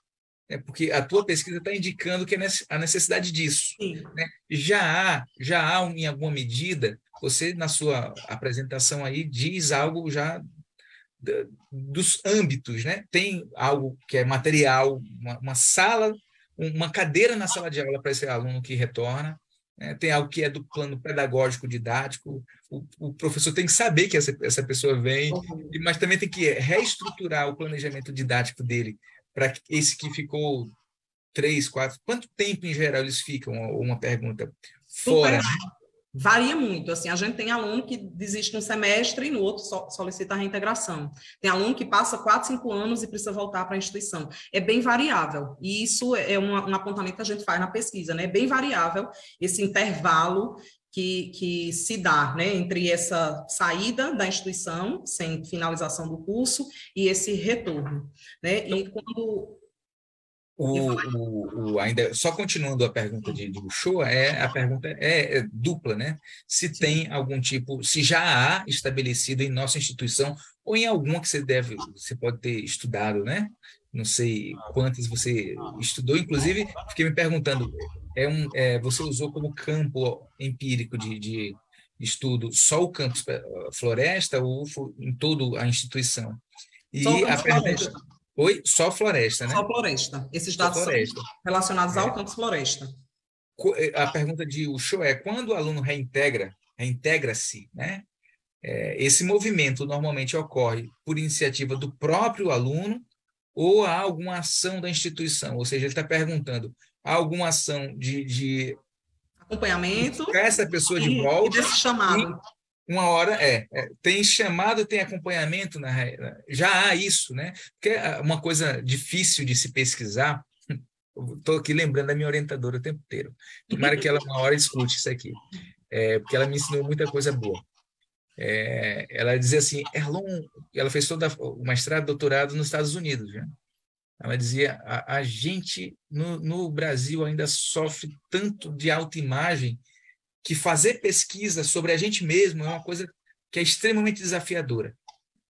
Porque a tua pesquisa está indicando que a necessidade disso, né? Já há, em alguma medida, você, na sua apresentação aí, diz algo já dos âmbitos, né? Tem algo que é material, uma sala, uma cadeira na sala de aula para esse aluno que retorna, né? Tem algo que é do plano pedagógico didático, o professor tem que saber que essa pessoa vem, mas também tem que reestruturar o planejamento didático dele para esse que ficou 3, 4... Quanto tempo, em geral, eles ficam? Uma pergunta fora, né? Varia muito, assim, a gente tem aluno que desiste um semestre e no outro solicita a reintegração. Tem aluno que passa 4, 5 anos e precisa voltar para a instituição. É bem variável, e isso é um apontamento que a gente faz na pesquisa, né? É bem variável esse intervalo que se dá, né, entre essa saída da instituição, sem finalização do curso, e esse retorno, né? E quando... Ainda só continuando a pergunta de Uchoa, a pergunta é dupla, né? Se tem algum tipo, se já há estabelecido em nossa instituição ou em alguma que você pode ter estudado, né? Não sei quantas você estudou, inclusive fiquei me perguntando, você usou como campo empírico de estudo só o campus Floresta ou em toda a instituição? Só o E a campus pergunta... Floresta. Oi, só Floresta, né? Só Floresta. Esses Só dados são Floresta. relacionados ao campus Floresta. A pergunta de Uchoa é: quando o aluno reintegra-se, né? Esse movimento normalmente ocorre por iniciativa do próprio aluno ou há alguma ação da instituição? Ou seja, ele está perguntando: há alguma ação de Acompanhamento buscar essa pessoa de e volta? desse E chamado. uma hora tem chamado, tem acompanhamento, já há isso, né? Porque é uma coisa difícil de se pesquisar. Estou aqui lembrando da minha orientadora o tempo inteiro. Tomara que ela uma hora escute isso aqui, porque ela me ensinou muita coisa boa. Ela dizia assim, Erlon, ela fez todo o mestrado, doutorado nos Estados Unidos, né? Ela dizia, a gente no Brasil ainda sofre tanto de autoimagem que fazer pesquisa sobre a gente mesmo é uma coisa que é extremamente desafiadora.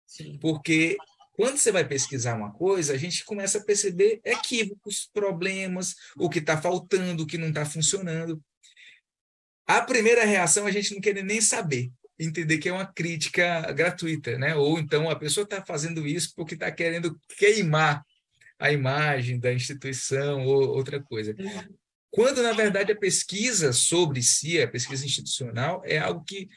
Sim. Porque quando você vai pesquisar uma coisa, a gente começa a perceber equívocos, problemas, o que está faltando, o que não está funcionando. A primeira reação é a gente não querer nem saber, entender que é uma crítica gratuita, né? Ou então a pessoa está fazendo isso porque está querendo queimar a imagem da instituição ou outra coisa. Quando, na verdade, a pesquisa sobre si, a pesquisa institucional, é algo que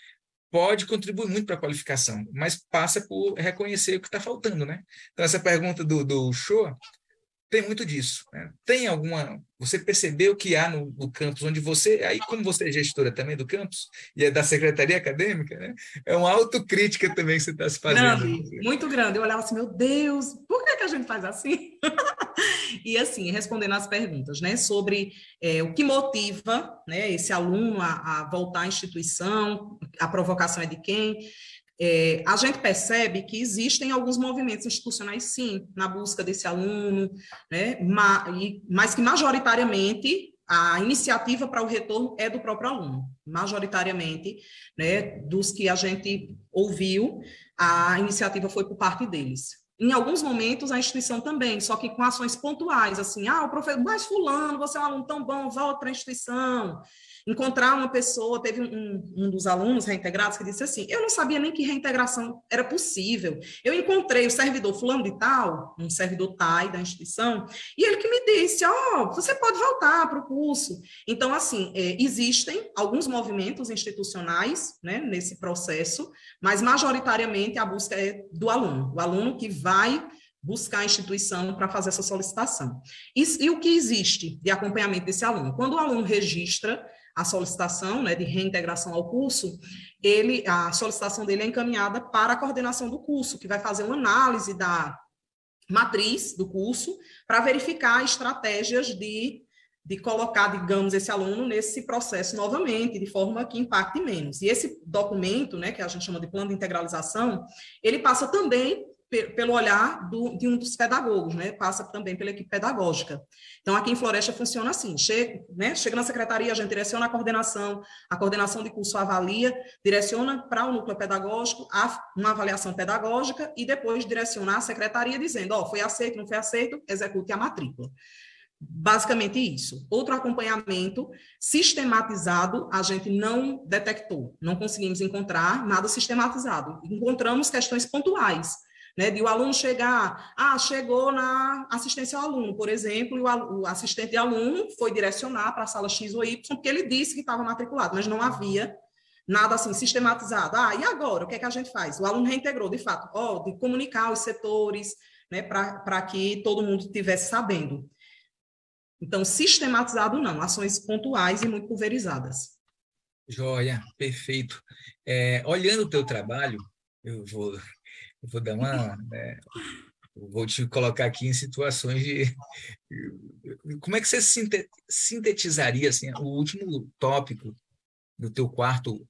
pode contribuir muito para a qualificação, mas passa por reconhecer o que está faltando, né? Então, essa pergunta do Uchoa tem muito disso, né? Tem alguma... Você percebeu que há no campus onde você... Aí, como você é gestora também do campus e é da secretaria acadêmica, né? É uma autocrítica também que você está se fazendo. Grande, muito grande. Eu olhava assim, meu Deus, por que a gente faz assim? E assim, respondendo às perguntas, né, sobre o que motiva, né, esse aluno a voltar à instituição, a provocação é de quem? A gente percebe que existem alguns movimentos institucionais, sim, na busca desse aluno, né, mas que majoritariamente a iniciativa para o retorno é do próprio aluno, majoritariamente, né, dos que a gente ouviu, a iniciativa foi por parte deles. Em alguns momentos, a instituição também, só que com ações pontuais, assim, o professor, mas fulano, você é um aluno tão bom, volta para a instituição. Encontrar uma pessoa, teve um dos alunos reintegrados que disse assim, eu não sabia nem que reintegração era possível. Eu encontrei o servidor fulano de tal, um servidor TAI da instituição, e ele que me disse, você pode voltar para o curso. Então, assim, existem alguns movimentos institucionais, né, nesse processo, mas majoritariamente a busca é do aluno, o aluno que vai buscar a instituição para fazer essa solicitação. E o que existe de acompanhamento desse aluno? Quando o aluno registra a solicitação, né, de reintegração ao curso, a solicitação dele é encaminhada para a coordenação do curso, que vai fazer uma análise da matriz do curso para verificar estratégias de colocar, digamos, esse aluno nesse processo novamente, de forma que impacte menos. E esse documento, né, que a gente chama de plano de integralização, ele passa também pelo olhar de um dos pedagogos, né? Passa também pela equipe pedagógica. Então, aqui em Floresta funciona assim, chega na secretaria, a gente direciona a coordenação de curso avalia, direciona para o núcleo pedagógico uma avaliação pedagógica e depois direciona a secretaria dizendo, foi aceito, não foi aceito, execute a matrícula. Basicamente isso. Outro acompanhamento sistematizado a gente não detectou, não conseguimos encontrar nada sistematizado. Encontramos questões pontuais, né, de o aluno chegar, chegou na assistência ao aluno, por exemplo, e o assistente de aluno foi direcionar para a sala X ou Y, porque ele disse que estava matriculado, mas não havia nada assim sistematizado. E agora, o que é que a gente faz? O aluno reintegrou, de fato, de comunicar os setores, né, para que todo mundo estivesse sabendo. Então, sistematizado não, ações pontuais e muito pulverizadas. Joia, perfeito. Olhando o teu trabalho, eu vou dar vou te colocar aqui em situações de... Como é que você sintetizaria assim, o último tópico do teu quarto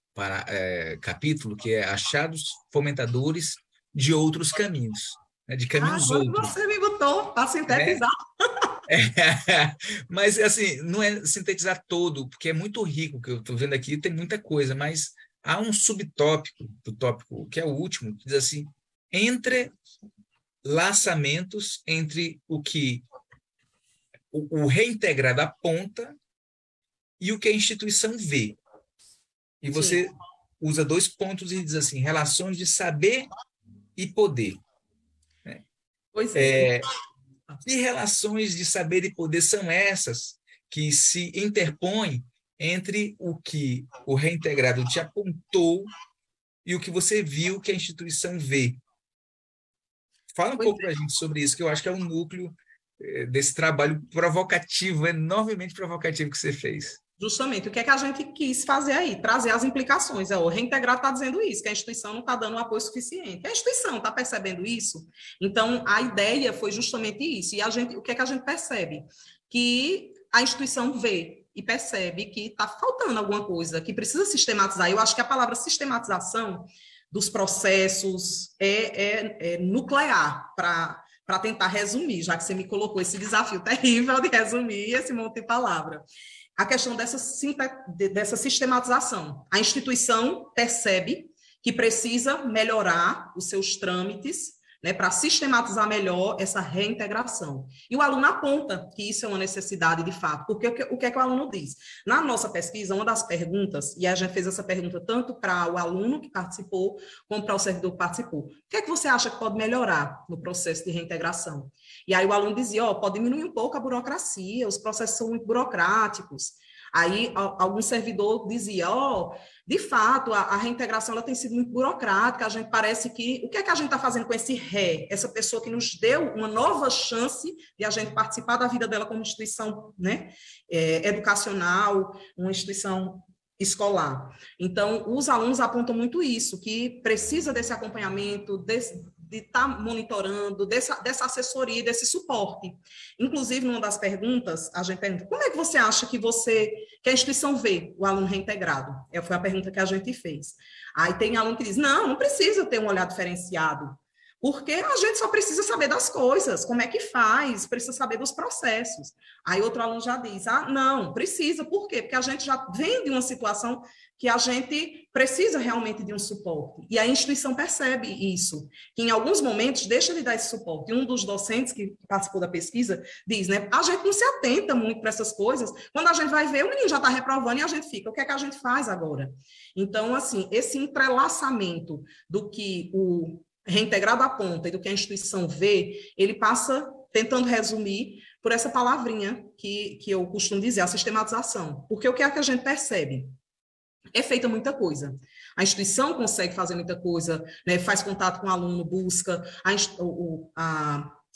capítulo, que é achados fomentadores de outros caminhos, né, de caminhos Agora outros. você me botou para sintetizar. Mas, assim, não é sintetizar todo, porque é muito rico, o que eu estou vendo aqui, tem muita coisa, mas há um subtópico do tópico, que é o último, que diz assim, entrelaçamentos entre o que o reintegrado aponta e o que a instituição vê. E você Sim. usa 2 pontos e diz assim, relações de saber e poder. Né? Pois é. Que relações de saber e poder são essas que se interpõem entre o que o reintegrado te apontou e o que você viu que a instituição vê? Fala um Pois pouco para a gente sobre isso, que eu acho que é um núcleo desse trabalho provocativo, enormemente provocativo que você fez. Justamente, o que é que a gente quis fazer aí? Trazer as implicações. O reintegrado está dizendo isso, que a instituição não está dando um apoio suficiente. A instituição está percebendo isso? Então, a ideia foi justamente isso. E o que é que a gente percebe? Que a instituição vê e percebe que está faltando alguma coisa, que precisa sistematizar. Eu acho que a palavra sistematização dos processos é nuclear para tentar resumir, já que você me colocou esse desafio terrível de resumir esse monte de palavra. A questão dessa sistematização. A instituição percebe que precisa melhorar os seus trâmites, né, para sistematizar melhor essa reintegração. E o aluno aponta que isso é uma necessidade de fato, porque o que é que o aluno diz? Na nossa pesquisa, uma das perguntas, e a gente fez essa pergunta tanto para o aluno que participou, como para o servidor que participou, o que é que você acha que pode melhorar no processo de reintegração? E aí o aluno dizia, pode diminuir um pouco a burocracia, os processos são muito burocráticos. Aí algum servidor dizia, de fato, a reintegração ela tem sido muito burocrática, a gente parece que... O que é que a gente está fazendo com esse essa pessoa que nos deu uma nova chance de a gente participar da vida dela como instituição, né, educacional, uma instituição escolar. Então, os alunos apontam muito isso, que precisa desse acompanhamento, de estar monitorando, dessa assessoria, desse suporte. Inclusive, numa das perguntas, a gente pergunta, como é que você acha que a instituição vê o aluno reintegrado? Foi a pergunta que a gente fez. Aí tem aluno que diz, não precisa ter um olhar diferenciado, Porque a gente só precisa saber das coisas, como é que faz, precisa saber dos processos. Aí outro aluno já diz: ah, não, precisa, por quê? Porque a gente já vem de uma situação que a gente precisa realmente de um suporte. E a instituição percebe isso, que em alguns momentos deixa de dar esse suporte. E um dos docentes que participou da pesquisa diz, né, a gente não se atenta muito para essas coisas, quando a gente vai ver, o menino já está reprovando e a gente fica, o que é que a gente faz agora? Então, assim, esse entrelaçamento do que o reintegrado aponta e do que a instituição vê, ele passa, tentando resumir, por essa palavrinha que eu costumo dizer, a sistematização. Porque o que é que a gente percebe? É feita muita coisa. A instituição consegue fazer muita coisa, né? Faz contato com o aluno, busca,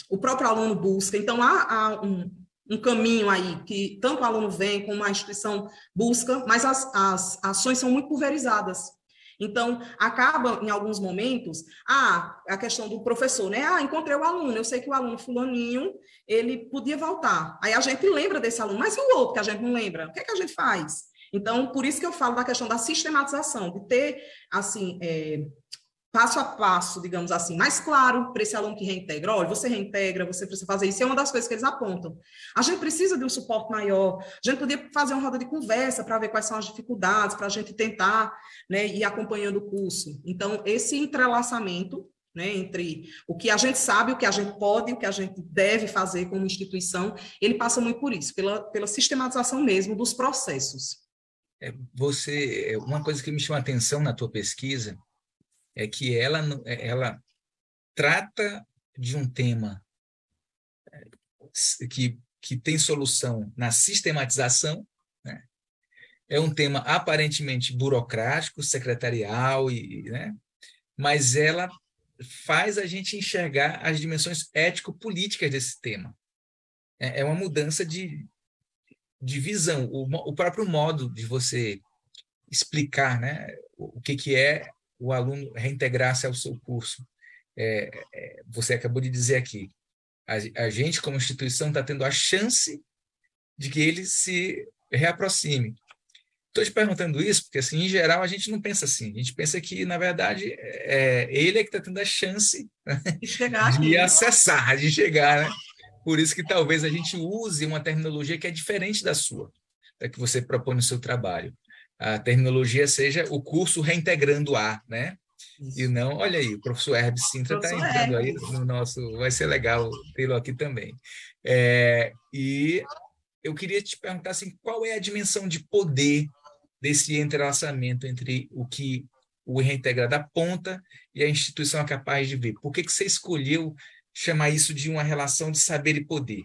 o próprio aluno busca. Então, há um caminho aí que tanto o aluno vem como a instituição busca, mas as ações são muito pulverizadas. Então, acaba, em alguns momentos, a questão do professor, né? Encontrei o aluno, eu sei que o aluno fulaninho, ele podia voltar. Aí a gente lembra desse aluno, mas e o outro que a gente não lembra? O que é que a gente faz? Então, por isso que eu falo da questão da sistematização, de ter, assim, passo a passo, digamos assim, mais claro para esse aluno que reintegra. Olha, você reintegra, você precisa fazer isso, é uma das coisas que eles apontam. A gente precisa de um suporte maior, a gente podia fazer uma roda de conversa para ver quais são as dificuldades, para a gente tentar, né, ir acompanhando o curso. Então, esse entrelaçamento, né, entre o que a gente sabe, o que a gente pode, o que a gente deve fazer como instituição, ele passa muito por isso, pela sistematização mesmo dos processos. Uma coisa que me chama a atenção na tua pesquisa é que ela trata de um tema que tem solução na sistematização, né? É um tema aparentemente burocrático, secretarial, né? Mas ela faz a gente enxergar as dimensões ético-políticas desse tema. É uma mudança de visão, o próprio modo de você explicar, né, o que é o aluno reintegrar-se ao seu curso. Você acabou de dizer aqui, a gente, como instituição, está tendo a chance de que ele se reaproxime. Estou te perguntando isso porque, assim, em geral, a gente não pensa assim. A gente pensa que, na verdade, ele é que está tendo a chance, né, E chegar de aqui. acessar, de chegar, né? Por isso que talvez a gente use uma terminologia que é diferente da sua, da que você propõe no seu trabalho. A terminologia seja o curso reintegrando a, né? E Isso. não, olha aí, o professor Herbes Sintra está Professor entrando aí Hermes. no nosso, vai ser legal tê-lo aqui também. E eu queria te perguntar assim, qual é a dimensão de poder desse entrelaçamento entre o que o reintegrado aponta e a instituição é capaz de ver? Por que você escolheu chamar isso de uma relação de saber e poder?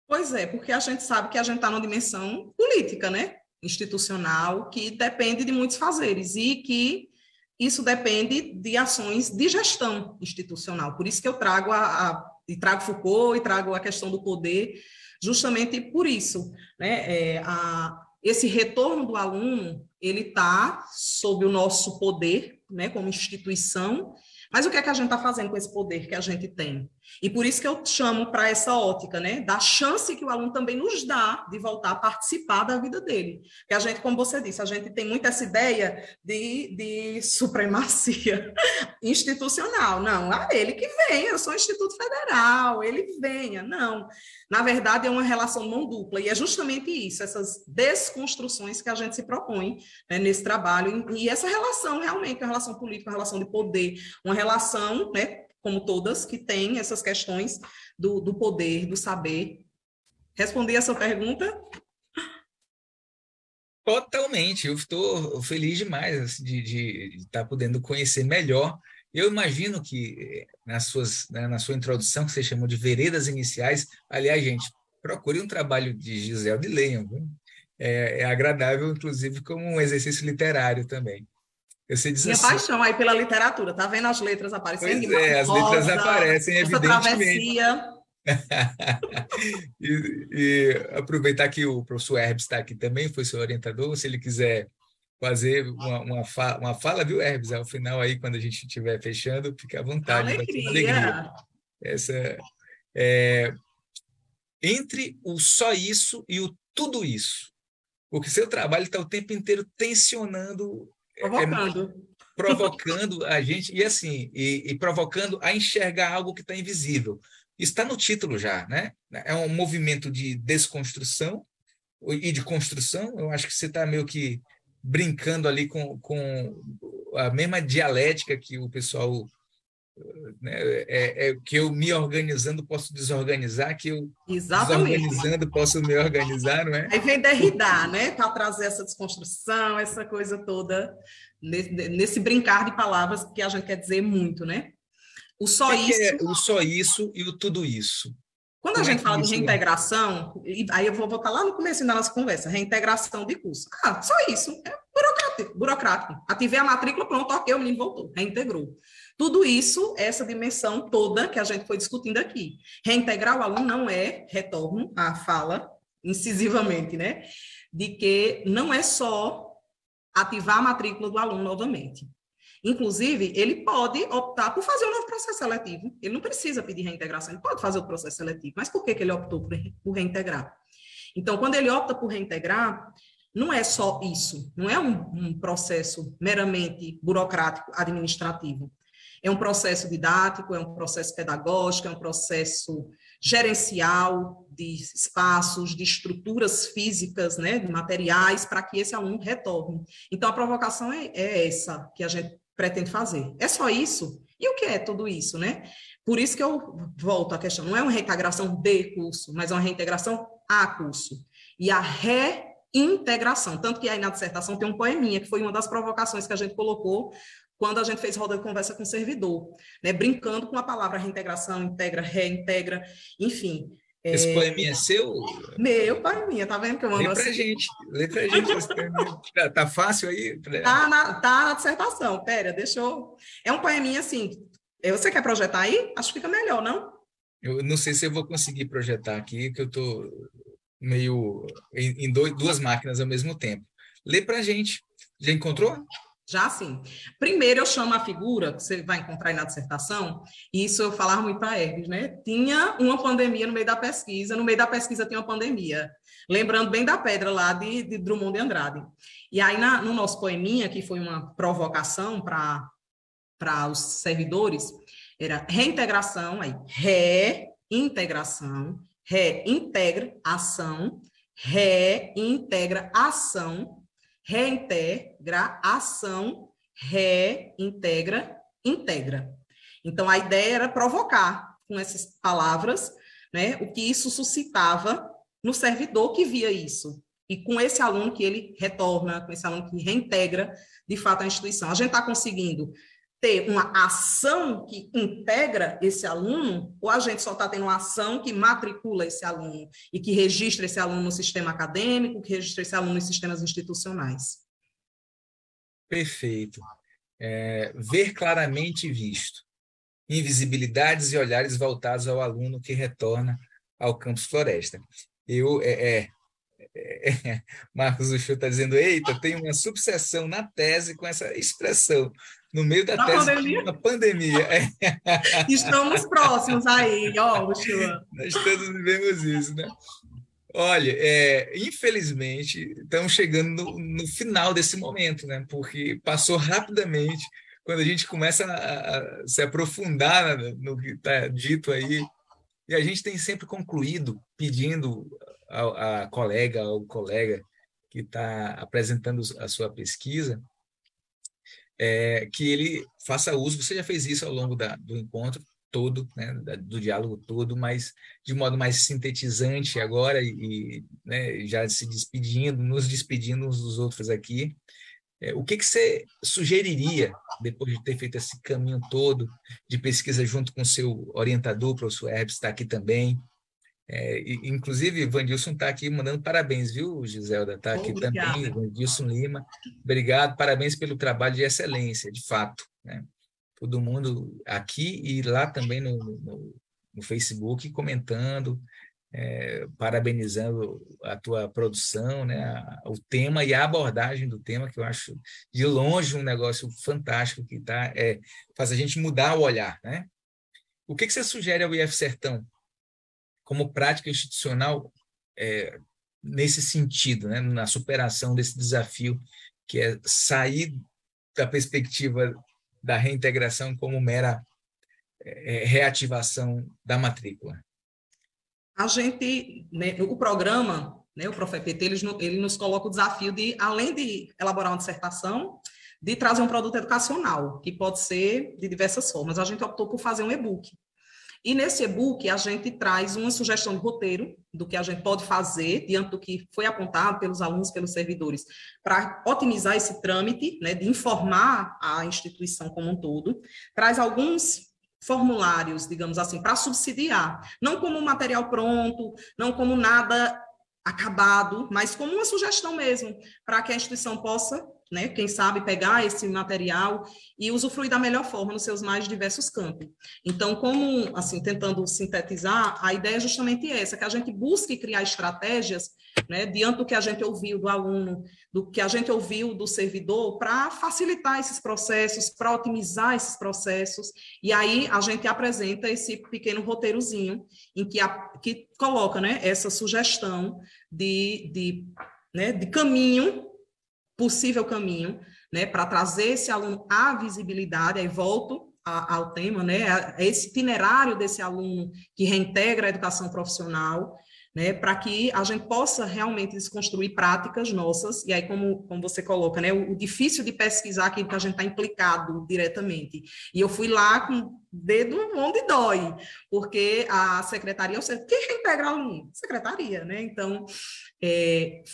Pois é, porque a gente sabe que a gente está numa dimensão política, né? Institucional, que depende de muitos fazeres e que isso depende de ações de gestão institucional. Por isso que eu trago e trago Foucault e trago a questão do poder, justamente por isso, né? Esse retorno do aluno, ele está sob o nosso poder, né? Como instituição. Mas o que é que a gente está fazendo com esse poder que a gente tem? E por isso que eu chamo para essa ótica, né? Da chance que o aluno também nos dá de voltar a participar da vida dele. Porque a gente, como você disse, a gente tem muito essa ideia de supremacia institucional. Não, ele que venha, eu sou um Instituto Federal, ele venha. Não. Na verdade, é uma relação de mão dupla. E é justamente isso, essas desconstruções que a gente se propõe, né, nesse trabalho. E essa relação, realmente, uma relação política, uma relação de poder, uma relação, né, como todas, que tem essas questões do poder, do saber. Respondi a sua pergunta? Totalmente, eu estou feliz demais assim, de estar podendo conhecer melhor. Eu imagino que na sua introdução, que você chamou de veredas iniciais, aliás, gente, procure um trabalho de Gisele de Lenho, viu? É agradável, inclusive, como um exercício literário também. Você diz Minha assim, paixão aí pela literatura, tá vendo as letras aparecendo? pois Guimarães é, as letras Rosa, aparecem, essa evidentemente. travessia. E aproveitar que o professor Herbes está aqui também, foi seu orientador, se ele quiser fazer uma fala, viu, Herbes? Ao final aí, quando a gente estiver fechando, fique à vontade, vai ser uma alegria. Alegria. Essa, é, entre o só isso e o tudo isso, porque seu trabalho está o tempo inteiro tensionando, Provocando. provocando a gente, e assim, e provocando a enxergar algo que está invisível. Está no título já, né? É um movimento de desconstrução e de construção. Eu acho que você está meio que brincando ali com a mesma dialética que o pessoal, né, que eu me organizando posso desorganizar, que eu Exatamente. desorganizando posso me organizar, não é? Aí vem Derrida, né, para trazer essa desconstrução, essa coisa toda, nesse brincar de palavras que a gente quer dizer muito, né? O O só que é isso. o só isso e o tudo isso? Quando a Como é gente que fala de isso... reintegração, e aí eu vou voltar lá no começo da nossa conversa, reintegração de curso. Ah, só isso. É burocrático. Burocrático. Ativei a matrícula, pronto, ok, o menino voltou, reintegrou. Tudo isso, essa dimensão toda que a gente foi discutindo aqui. Reintegrar o aluno não é retorno à fala, incisivamente, né? De que não é só ativar a matrícula do aluno novamente. Inclusive, ele pode optar por fazer um novo processo seletivo. Ele não precisa pedir reintegração, ele pode fazer o processo seletivo. Mas por que ele optou por reintegrar? Então, quando ele opta por reintegrar, não é só isso, não é um processo meramente burocrático, administrativo. É um processo didático, é um processo pedagógico, é um processo gerencial de espaços, de estruturas físicas, né, de materiais, para que esse aluno retorne. Então, a provocação é essa que a gente pretende fazer. É só isso? E o que é tudo isso, né? Por isso que eu volto à questão, não é uma reintegração de curso, mas é uma reintegração a curso. E a reintegração, tanto que aí na dissertação tem um poeminha, que foi uma das provocações que a gente colocou quando a gente fez roda de conversa com o servidor, né? Brincando com a palavra reintegração, integra, reintegra, enfim. Esse poeminha é seu? Meu poeminha, tá vendo que eu mando assim? Lê pra gente esse poeminha. Tá fácil aí? Tá na dissertação, pera, deixa eu... É um poeminha assim, você quer projetar aí? Acho que fica melhor, não? Eu não sei se eu vou conseguir projetar aqui, que eu estou meio em duas máquinas ao mesmo tempo. Lê para a gente. Já encontrou? Já sim. Primeiro eu chamo a figura, que você vai encontrar aí na dissertação, e isso eu falava muito para a Hermes, né? Tinha uma pandemia no meio da pesquisa tinha uma pandemia. Lembrando bem da pedra lá de Drummond de Andrade. E aí, no nosso poeminha, que foi uma provocação para os servidores, era reintegração, aí, reintegração, reintegra ação, reintegra ação, reintegra ação, reintegra, integra. Então, a ideia era provocar com essas palavras, né, o que isso suscitava no servidor que via isso. E com esse aluno que ele retorna, com esse aluno que reintegra, de fato, a instituição. A gente está conseguindo ter uma ação que integra esse aluno, ou a gente só está tendo uma ação que matricula esse aluno e que registra esse aluno no sistema acadêmico, que registra esse aluno nos sistemas institucionais? Perfeito. Ver claramente visto. Invisibilidades e olhares voltados ao aluno que retorna ao campus Floresta. Marcos Uchoa está dizendo, eita, tem uma subseção na tese com essa expressão. No meio da Na tese pandemia? tinha uma pandemia. Estamos próximos aí, ó, Uchoa. Nós todos vivemos isso, né? Olha, infelizmente, estamos chegando no final desse momento, né? Porque passou rapidamente. Quando a gente começa a se aprofundar no que está dito aí, e a gente tem sempre concluído pedindo a colega, ao colega que está apresentando a sua pesquisa, que ele faça uso. Você já fez isso ao longo do encontro todo, né, do diálogo todo, mas de modo mais sintetizante agora né, já se despedindo, nos despedindo uns dos outros aqui. O que você sugeriria, depois de ter feito esse caminho todo de pesquisa junto com seu orientador, o professor Herbes, está aqui também. Inclusive, Vandilson está aqui mandando parabéns, viu, Giselda? Está aqui também, Obrigada. Vandilson Lima. Obrigado, parabéns pelo trabalho de excelência, de fato, né? Todo mundo aqui e lá também no Facebook comentando, parabenizando a tua produção, né? O tema e a abordagem do tema, que eu acho de longe um negócio fantástico que faz a gente mudar o olhar, né? O que você sugere ao IF Sertão como prática institucional nesse sentido, né? Na superação desse desafio que é sair da perspectiva da reintegração como mera reativação da matrícula? A gente, né, o programa, né, o Profept, ele nos coloca o desafio de, além de elaborar uma dissertação, de trazer um produto educacional, que pode ser de diversas formas. A gente optou por fazer um e-book. E nesse e-book, a gente traz uma sugestão de roteiro do que a gente pode fazer diante do que foi apontado pelos alunos, pelos servidores, para otimizar esse trâmite, né, de informar a instituição como um todo. Traz alguns formulários, digamos assim, para subsidiar, não como material pronto, não como nada acabado, mas como uma sugestão mesmo, para que a instituição possa, né, quem sabe, pegar esse material e usufruir da melhor forma nos seus mais diversos campos. Então, como, assim, tentando sintetizar, a ideia é justamente essa, que a gente busque criar estratégias, né, diante do que a gente ouviu do aluno, do que a gente ouviu do servidor, para facilitar esses processos, para otimizar esses processos, e aí a gente apresenta esse pequeno roteirozinho, em que coloca, né, essa sugestão né, de caminho, possível caminho, né, para trazer esse aluno à visibilidade, aí volto ao tema, né, a esse itinerário desse aluno que reintegra a educação profissional, né, para que a gente possa realmente desconstruir práticas nossas, e aí como você coloca, né, o difícil de pesquisar aquilo que a gente está implicado diretamente, e eu fui lá com o dedo onde dói, porque a secretaria, quem reintegra aluno? Secretaria, né, então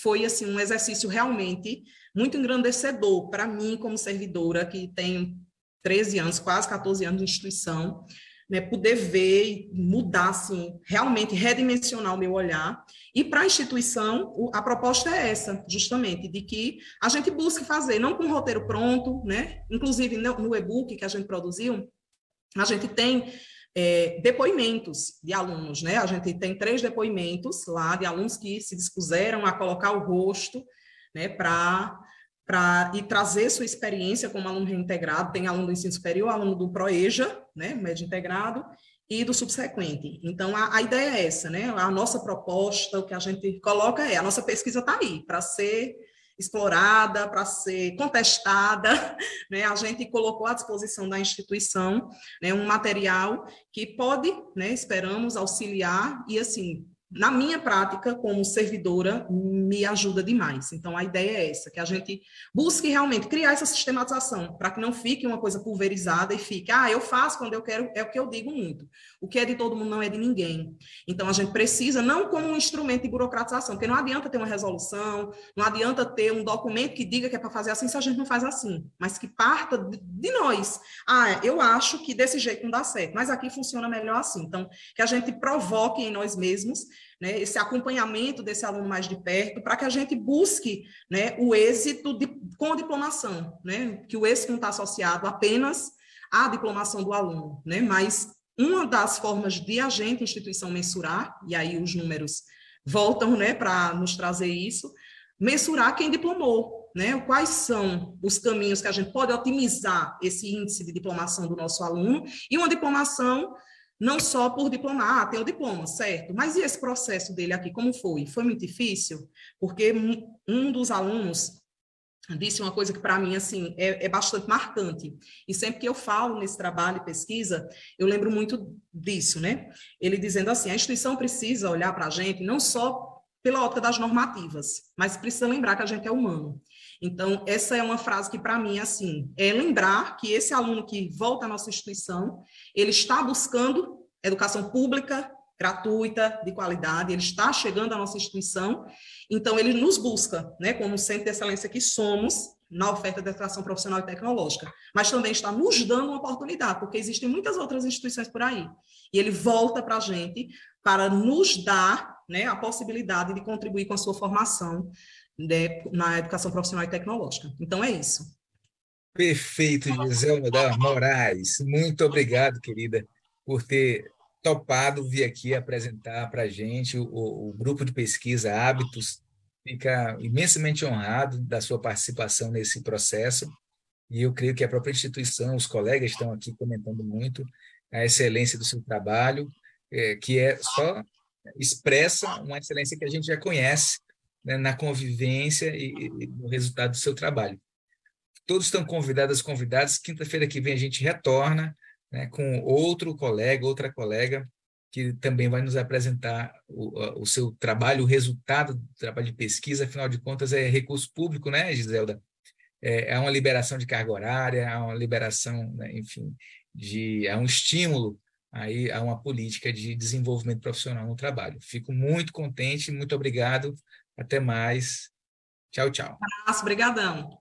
foi assim um exercício realmente muito engrandecedor para mim como servidora, que tenho 13 anos, quase 14 anos de instituição, né, poder ver e mudar, assim, realmente redimensionar o meu olhar. E para a instituição, a proposta é essa, justamente, de que a gente busque fazer, não com um roteiro pronto, né? Inclusive no e-book que a gente produziu, a gente tem depoimentos de alunos, né? A gente tem 3 depoimentos lá de alunos que se dispuseram a colocar o rosto, né, e trazer sua experiência como aluno reintegrado. Tem aluno do ensino superior, aluno do ProEja, né, médio integrado, e do subsequente. Então, a ideia é essa, né? A nossa proposta, o que a gente coloca a nossa pesquisa está aí, para ser explorada, para ser contestada, né? A gente colocou à disposição da instituição, né, um material que pode, né, esperamos, auxiliar e, assim, na minha prática, como servidora, me ajuda demais. Então, a ideia é essa, que a gente busque realmente criar essa sistematização, para que não fique uma coisa pulverizada e fique, eu faço quando eu quero, é o que eu digo muito. O que é de todo mundo não é de ninguém. Então, a gente precisa, não como um instrumento de burocratização, porque não adianta ter uma resolução, não adianta ter um documento que diga que é para fazer assim, se a gente não faz assim, mas que parta de nós. Eu acho que desse jeito não dá certo, mas aqui funciona melhor assim. Então, que a gente provoque em nós mesmos, né, esse acompanhamento desse aluno mais de perto, para que a gente busque, né, o êxito com a diplomação, né, que o êxito não está associado apenas à diplomação do aluno, né, mas uma das formas de a gente, instituição, mensurar, e aí os números voltam, né, para nos trazer isso, mensurar quem diplomou, né, quais são os caminhos que a gente pode otimizar esse índice de diplomação do nosso aluno, e uma diplomação não só por diplomar, tem o diploma, certo? Mas e esse processo dele aqui, como foi? Foi muito difícil? Porque um dos alunos disse uma coisa que para mim, assim, é bastante marcante. E sempre que eu falo nesse trabalho e pesquisa, eu lembro muito disso, né? Ele dizendo assim, a instituição precisa olhar para a gente não só pela ótica das normativas, mas precisa lembrar que a gente é humano. Então, essa é uma frase que, para mim, assim, é lembrar que esse aluno que volta à nossa instituição, ele está buscando educação pública, gratuita, de qualidade, ele está chegando à nossa instituição, então ele nos busca, né, como centro de excelência que somos, na oferta de educação profissional e tecnológica, mas também está nos dando uma oportunidade, porque existem muitas outras instituições por aí, e ele volta para a gente para nos dar, né, a possibilidade de contribuir com a sua formação, na educação profissional e tecnológica. Então, é isso. Perfeito, Giselma da Moraes. Muito obrigado, querida, por ter topado vir aqui apresentar para a gente o grupo de pesquisa Hábitos. Fica imensamente honrado da sua participação nesse processo. E eu creio que a própria instituição, os colegas estão aqui comentando muito a excelência do seu trabalho, que só expressa uma excelência que a gente já conhece, né, na convivência e no resultado do seu trabalho. Todos estão convidadas, convidados. Quinta-feira que vem a gente retorna, né, com outro colega, outra colega, que também vai nos apresentar o seu trabalho, o resultado do trabalho de pesquisa. Afinal de contas, é recurso público, né, Giselda? É uma liberação de carga horária, é uma liberação, né, enfim, é um estímulo aí a uma política de desenvolvimento profissional no trabalho. Fico muito contente, muito obrigado. Até mais. Tchau, tchau. Obrigadão.